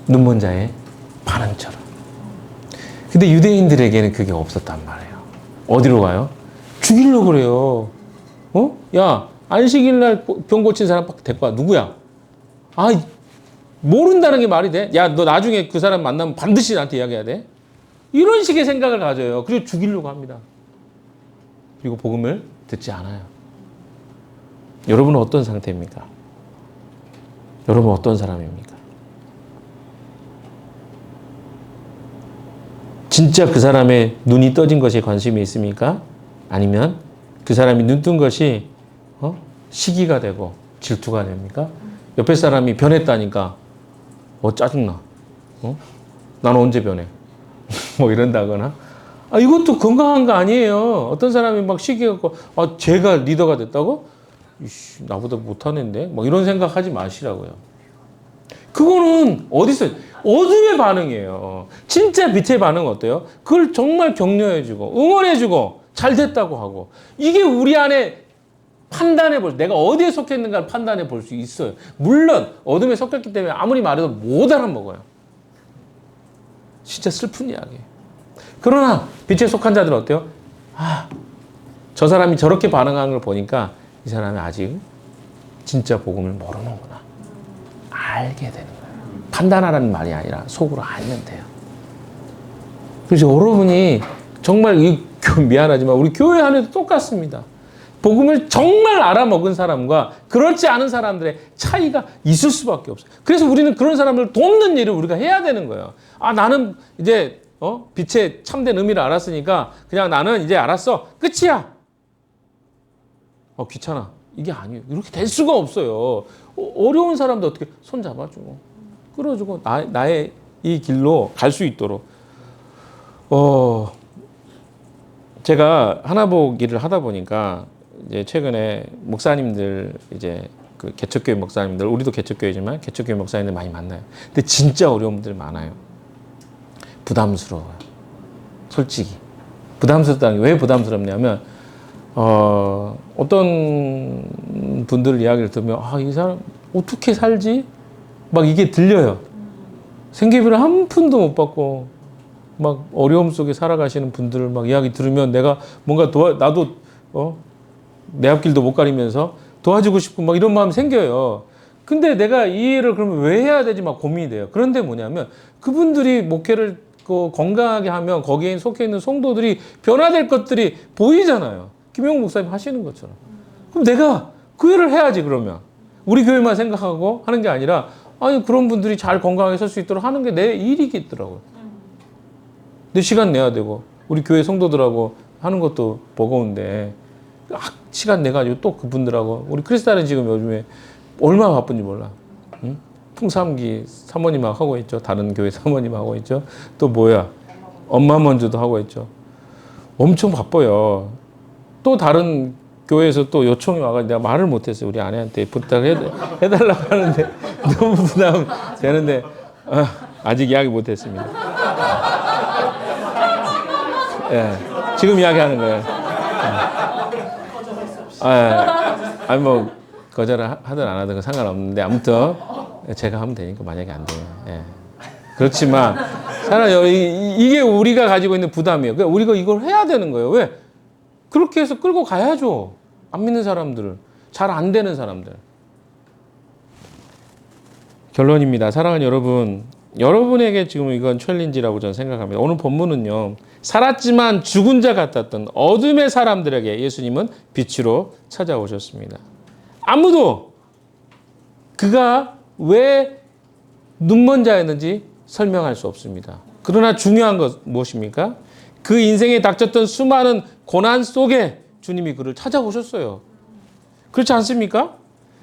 눈먼 자의 반응처럼. 근데 유대인들에게는 그게 없었단 말이에요. 어디로 가요? 죽이려고 그래요. 야, 안식일 날 병 고친 사람 데리고 와. 누구야? 아, 모른다는 게 말이 돼? 야, 너 나중에 그 사람 만나면 반드시 나한테 이야기해야 돼? 이런 식의 생각을 가져요. 그리고 죽이려고 합니다. 그리고 복음을 듣지 않아요. 여러분은 어떤 상태입니까? 여러분 어떤 사람입니까? 진짜 그 사람의 눈이 떠진 것에 관심이 있습니까? 아니면 그 사람이 눈 뜬 것이 시기가 되고 질투가 됩니까? 옆에 사람이 변했다니까 짜증나. 나는 언제 변해? 뭐 이런다거나. 이것도 건강한 거 아니에요. 어떤 사람이 막 시기갖고 제가 리더가 됐다고? 이씨, 나보다 못하는데? 막 이런 생각하지 마시라고요. 그거는 어디서 어둠의 반응이에요. 진짜 빛의 반응은 어때요? 그걸 정말 격려해주고 응원해주고 잘 됐다고 하고 이게 우리 안에 내가 어디에 속했는가를 판단해 볼 수 있어요. 물론 어둠에 속했기 때문에 아무리 말해도 못 알아먹어요. 진짜 슬픈 이야기예요. 그러나 빛에 속한 자들은 어때요? 저 사람이 저렇게 반응하는 걸 보니까 이 사람이 아직 진짜 복음을 모르는구나. 알게 되는 거예요. 판단하라는 말이 아니라 속으로 알면 돼요. 그래서 여러분이 정말 미안하지만 우리 교회 안에도 똑같습니다. 복음을 정말 알아먹은 사람과 그렇지 않은 사람들의 차이가 있을 수밖에 없어요. 그래서 우리는 그런 사람을 돕는 일을 우리가 해야 되는 거예요. 나는 이제 빛의 참된 의미를 알았으니까 그냥 나는 이제 알았어. 끝이야. 귀찮아. 이게 아니에요. 이렇게 될 수가 없어요. 어려운 사람도 어떻게 손 잡아주고 끌어주고 나의 이 길로 갈 수 있도록. 제가 하나복 일을 하다 보니까 이제 최근에 목사님들 이제 그 개척교회 목사님들 우리도 개척교회지만 개척교회 목사님들 많이 만나요. 근데 진짜 어려운 분들 많아요. 부담스러워요. 솔직히 부담스럽다는 게 왜 부담스럽냐면 어떤 분들 이야기를 들으면 이 사람 어떻게 살지? 막 이게 들려요. 생계비를 한 푼도 못 받고 막 어려움 속에 살아가시는 분들을 막 이야기 들으면 내가 뭔가 나도 내 앞길도 못 가리면서 도와주고 싶고 막 이런 마음이 생겨요. 근데 내가 이 일을 그러면 왜 해야 되지 막 고민이 돼요. 그런데 뭐냐면 그분들이 목회를 건강하게 하면 거기에 속해 있는 성도들이 변화될 것들이 보이잖아요. 김용국 목사님 하시는 것처럼. 그럼 내가 그 일을 해야지 그러면. 우리 교회만 생각하고 하는 게 아니라 아니 그런 분들이 잘 건강하게 살 수 있도록 하는 게 내 일이겠더라고요. 내 시간 내야 되고 우리 교회 성도들하고 하는 것도 버거운데 시간 내가지고 또 그분들하고 우리 크리스탈은 지금 요즘에 얼마나 바쁜지 몰라. 응? 풍삼기 사모님하고 하고 있죠. 다른 교회 사모님하고 하고 있죠. 또 뭐야 엄마 먼저도 하고 있죠. 엄청 바빠요. 또 다른 교회에서 또 요청이 와가지고 내가 말을 못했어요. 우리 아내한테 부탁해달라고 하는데 너무 부담 되는데 아직 이야기 못했습니다. 예, 지금 이야기하는 거예요. 아니 뭐 거절을 하든 안 하든 상관없는데 아무튼 제가 하면 되니까 만약에 안 돼요. 예. 그렇지만 사실 이게 우리가 가지고 있는 부담이에요. 그러니까 우리가 이걸 해야 되는 거예요. 왜? 그렇게 해서 끌고 가야죠. 안 믿는 사람들을. 잘 안 되는 사람들. 결론입니다. 사랑하는 여러분. 여러분에게 지금 이건 챌린지라고 저는 생각합니다. 오늘 본문은요. 살았지만 죽은 자 같았던 어둠의 사람들에게 예수님은 빛으로 찾아오셨습니다. 아무도 그가 왜 눈먼 자였는지 설명할 수 없습니다. 그러나 중요한 것 무엇입니까? 그 인생에 닥쳤던 수많은 고난 속에 주님이 그를 찾아오셨어요. 그렇지 않습니까?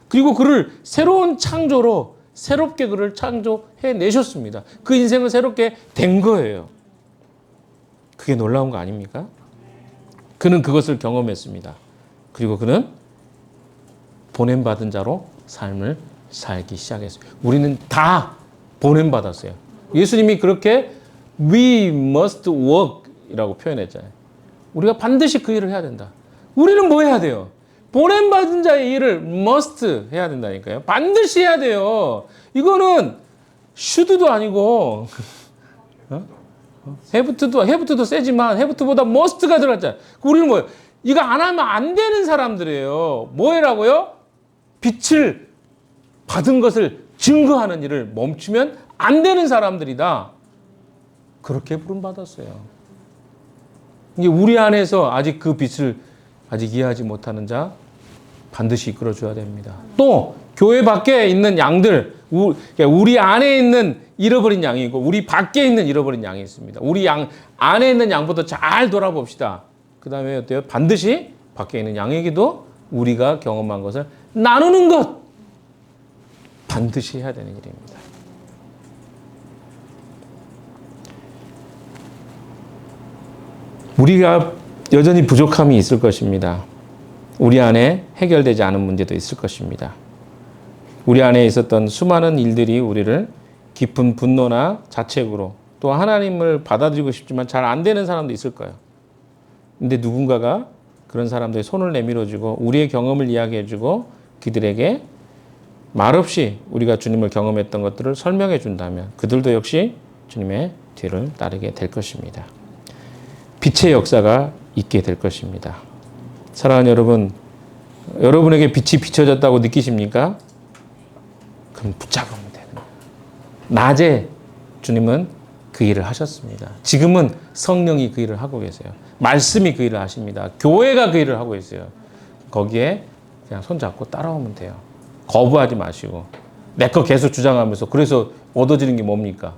그리고 그를 새로운 창조로 새롭게 그를 창조해 내셨습니다. 그 인생을 새롭게 된 거예요. 그게 놀라운 거 아닙니까? 그는 그것을 경험했습니다. 그리고 그는 보냄받은 자로 삶을 살기 시작했어요. 우리는 다 보냄받았어요. 예수님이 그렇게 we must work 이라고 표현했잖아요. 우리가 반드시 그 일을 해야 된다. 우리는 뭐 해야 돼요? 보냄받은 자의 일을 must 해야 된다니까요. 반드시 해야 돼요. 이거는 should도 아니고 have도 세지만 have보다 must가 들어갔잖아요. 우리는 뭐예요? 이거 안 하면 안 되는 사람들이에요. 뭐라고요? 빛을 받은 것을 증거하는 일을 멈추면 안 되는 사람들이다. 그렇게 부름받았어요. 이게 우리 안에서 아직 그 빛을 아직 이해하지 못하는 자 반드시 이끌어줘야 됩니다. 또 교회 밖에 있는 양들, 우리 안에 있는 잃어버린 양이 있고 우리 밖에 있는 잃어버린 양이 있습니다. 우리 양 안에 있는 양부터 잘 돌아봅시다. 그 다음에 어때요? 반드시 밖에 있는 양에게도 우리가 경험한 것을 나누는 것 반드시 해야 되는 일입니다. 우리가 여전히 부족함이 있을 것입니다. 우리 안에 해결되지 않은 문제도 있을 것입니다. 우리 안에 있었던 수많은 일들이 우리를 깊은 분노나 자책으로 또 하나님을 받아들이고 싶지만 잘 안 되는 사람도 있을 거예요. 근데 누군가가 그런 사람들의 손을 내밀어주고 우리의 경험을 이야기해주고 그들에게 말없이 우리가 주님을 경험했던 것들을 설명해 준다면 그들도 역시 주님의 뒤를 따르게 될 것입니다. 빛의 역사가 있게 될 것입니다. 사랑하는 여러분, 여러분에게 빛이 비춰졌다고 느끼십니까? 그럼 붙잡으면 되는 거예요. 낮에 주님은 그 일을 하셨습니다. 지금은 성령이 그 일을 하고 계세요. 말씀이 그 일을 하십니다. 교회가 그 일을 하고 있어요. 거기에 그냥 손잡고 따라오면 돼요. 거부하지 마시고 내 거 계속 주장하면서 그래서 얻어지는 게 뭡니까?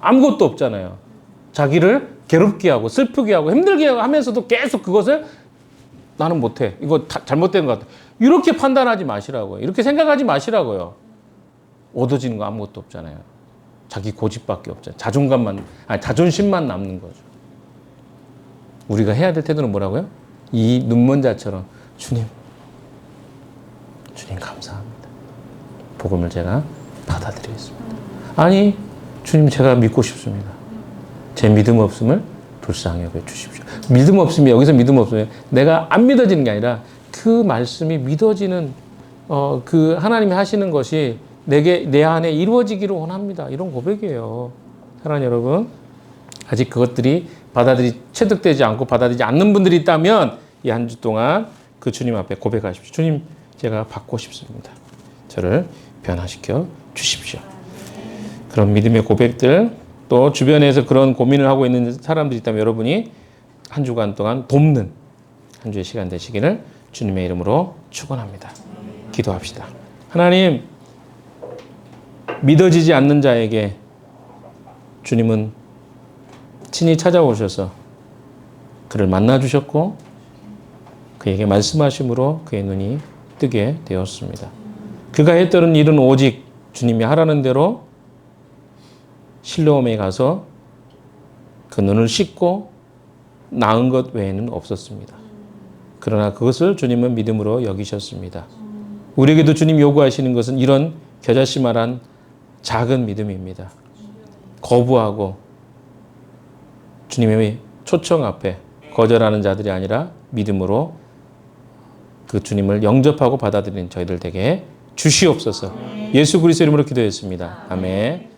아무것도 없잖아요. 자기를 괴롭게 하고 슬프게 하고 힘들게 하면서도 계속 그것을 나는 못해. 이거 잘못된 것 같아. 이렇게 판단하지 마시라고요. 이렇게 생각하지 마시라고요. 얻어지는 거 아무것도 없잖아요. 자기 고집밖에 없잖아요. 자존심만 남는 거죠. 우리가 해야 될 태도는 뭐라고요? 이 눈먼 자처럼 주님 감사합니다. 복음을 제가 받아들이겠습니다. 아니 주님 제가 믿고 싶습니다. 제 믿음 없음을 불쌍히 여겨 주십시오. 믿음 없음이 여기서 믿음 없으면 내가 안 믿어지는 게 아니라 그 말씀이 믿어지는 그 하나님이 하시는 것이 내 안에 이루어지기를 원합니다. 이런 고백이에요. 사랑하는 여러분, 아직 그것들이 체득되지 않고 받아들이지 않는 분들이 있다면 이 한 주 동안 그 주님 앞에 고백하십시오. 주님, 제가 받고 싶습니다. 저를 변화시켜 주십시오. 그런 믿음의 고백들, 또 주변에서 그런 고민을 하고 있는 사람들이 있다면 여러분이 한 주간 동안 돕는 한 주의 시간 되시기를 주님의 이름으로 축원합니다. 기도합시다. 하나님, 믿어지지 않는 자에게 주님은 친히 찾아오셔서 그를 만나주셨고 그에게 말씀하심으로 그의 눈이 뜨게 되었습니다. 그가 했던 일은 오직 주님이 하라는 대로 실로암에 가서 그 눈을 씻고 나은 것 외에는 없었습니다. 그러나 그것을 주님은 믿음으로 여기셨습니다. 우리에게도 주님 요구하시는 것은 이런 겨자씨만한 작은 믿음입니다. 거부하고 주님의 초청 앞에 거절하는 자들이 아니라 믿음으로 그 주님을 영접하고 받아들이는 저희들 되게 주시옵소서. 예수 그리스도 이름으로 기도했습니다. 아멘.